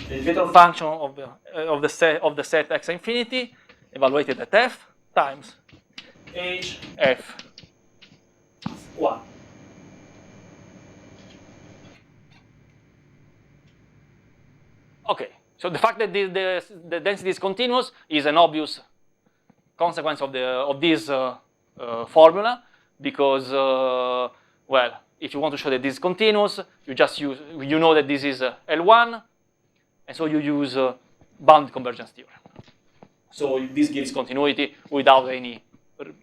the individual function of the set x infinity evaluated at f times h f1. Okay, so the fact that the density is continuous is an obvious consequence of this formula, because well, if you want to show that this is continuous, you just you know that this is L1, and so you use bounded convergence theorem. So this gives continuity without any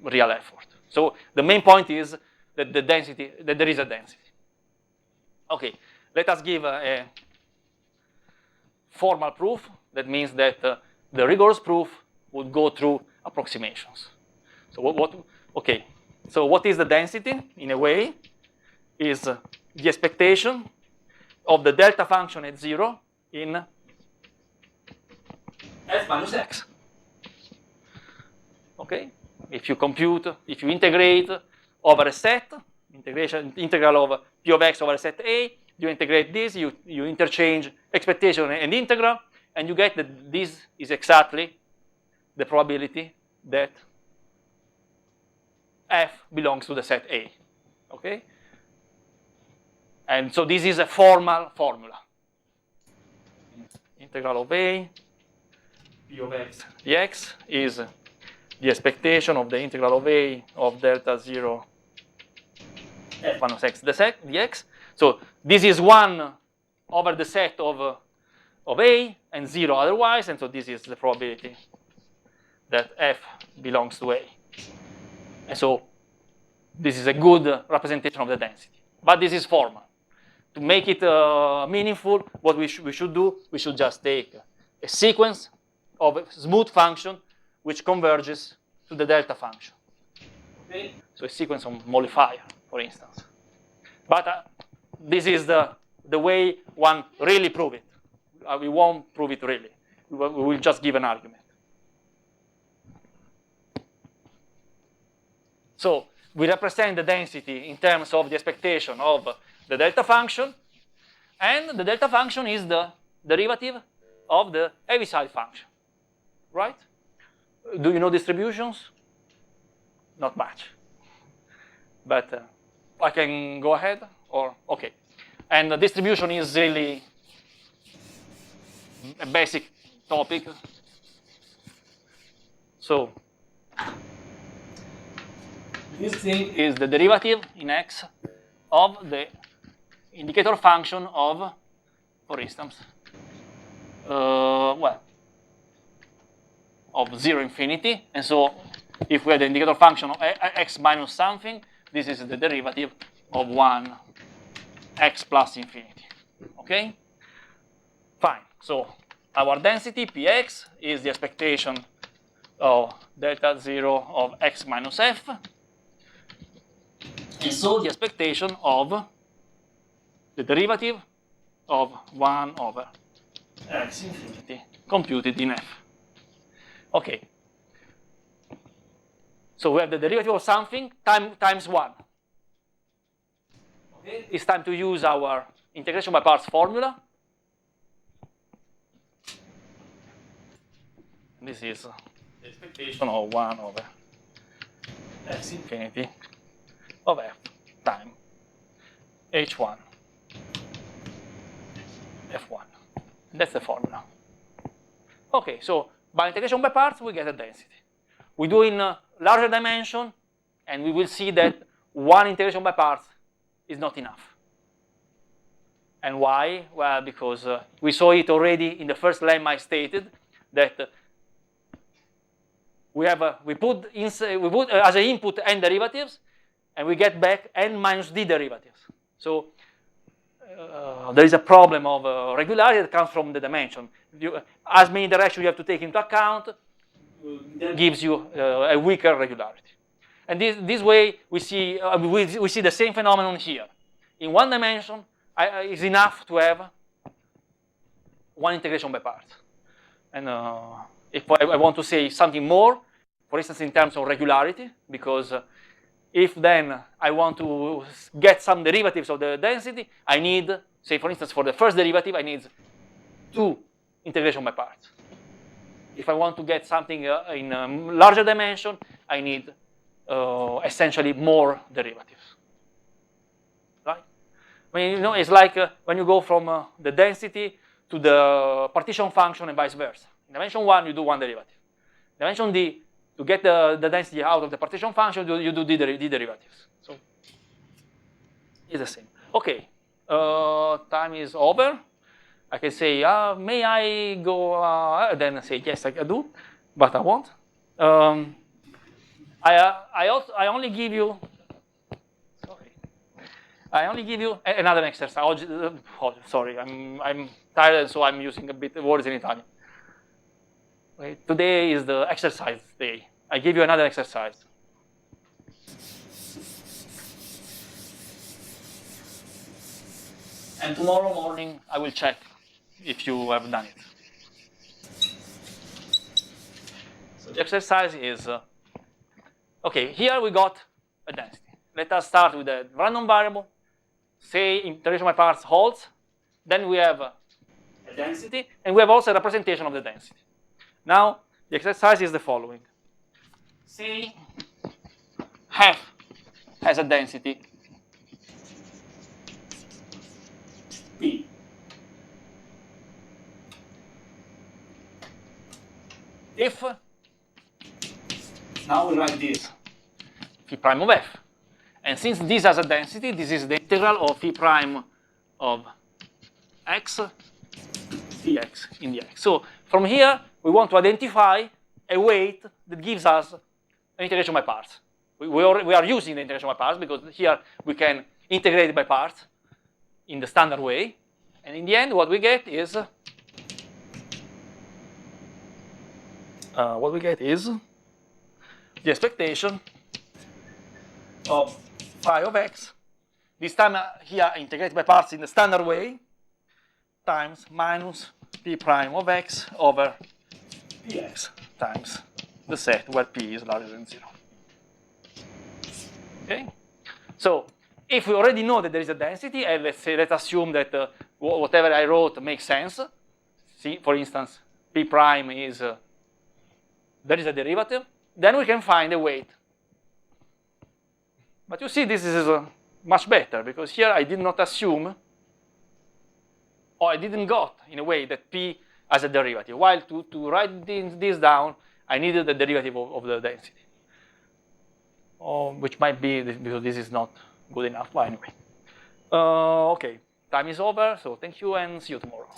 real effort. So the main point is that that there is a density. Okay, let us give a formal proof. That means that the rigorous proof would go through approximations. So okay, so what is the density? In a way, is the expectation of the delta function at 0 in f minus x. Okay, if you compute, if you integrate over a set, integral of p of x over a set A, you integrate this, you interchange expectation and integral, and you get that this is exactly the probability that f belongs to the set A, okay? And so this is a formal formula. Integral of A, p of x dx is the expectation of the integral of A of delta 0 f minus x dx. So this is 1 over the set of A and 0 otherwise, and so this is the probability that f belongs to A. And so this is a good representation of the density. But this is formal. To make it meaningful, what we should do, we should just take a sequence of a smooth function which converges to the delta function. Okay? So a sequence of modifier, for instance. But this is the way one really prove it. We won't prove it really. We will just give an argument. So we represent the density in terms of the expectation of the delta function, and the delta function is the derivative of the Heaviside function, right? Do you know distributions? Not much. But I can go ahead, or okay. And the distribution is really a basic topic. So this thing is the derivative in x of the indicator function of, for instance, well, of 0 infinity. And so if we have the indicator function of x minus something, this is the derivative of 1 x plus infinity. Okay? Fine. So our density, px, is the expectation of delta 0 of x minus f. And so the expectation of the derivative of 1 over x infinity computed in f. Okay. So we have the derivative of something times 1. Okay. It's time to use our integration by parts formula. This is the expectation of 1 over x infinity of f time h1 f1. That's the formula. Okay, so by integration by parts, we get a density. We do in larger dimension, and we will see that one integration by parts is not enough. And why? Well, because we saw it already in the first lemma I stated that we put as an input n derivatives, and we get back n minus d derivatives. So there is a problem of regularity that comes from the dimension. As many directions you have to take into account gives you a weaker regularity. And this way we see the same phenomenon here. In one dimension, it's enough to have one integration by parts. And if I want to say something more, for instance, in terms of regularity, because if then I want to get some derivatives of the density, I need, say for instance, for the first derivative, I need 2 integration by parts. If I want to get something in a larger dimension, I need essentially more derivatives. Right? I mean, you know, it's like when you go from the density to the partition function and vice versa. In dimension 1, you do one derivative. Dimension d, to get the density out of the partition function, you do d derivatives. So it's the same. Okay, time is over. I can say, may I go? Then say yes, I do, but I won't. I only give you. Sorry, I only give you another exercise. Oh, sorry, I'm tired, so I'm using a bit of words in Italian. Okay. Today is the exercise day. I give you another exercise. And tomorrow morning, I will check if you have done it. So the exercise is Okay, here we got a density. Let us start with a random variable. Say integration by parts holds. Then we have a density, and we have also a representation of the density. Now, the exercise is the following. Say F has a density P. If, now we write this, phi prime of F. And since this has a density, this is the integral of phi prime of x dx in the x. So from here, we want to identify a weight that gives us an integration by parts. We are using the integration by parts because here we can integrate it by parts in the standard way. And in the end, what we get is the expectation of phi of x, this time here integrated by parts in the standard way, times minus p prime of x over px times the set where p is larger than 0. Okay? So if we already know that there is a density, and let's assume that whatever I wrote makes sense. See, for instance, p prime is, there is a derivative, then we can find a weight. But you see, this is much better, because here I did not assume, or I didn't got, in a way, that p has a derivative. While to write this down, I needed the derivative of the density. Which might be, because this is not good enough, but anyway. Okay, time is over, so thank you and see you tomorrow.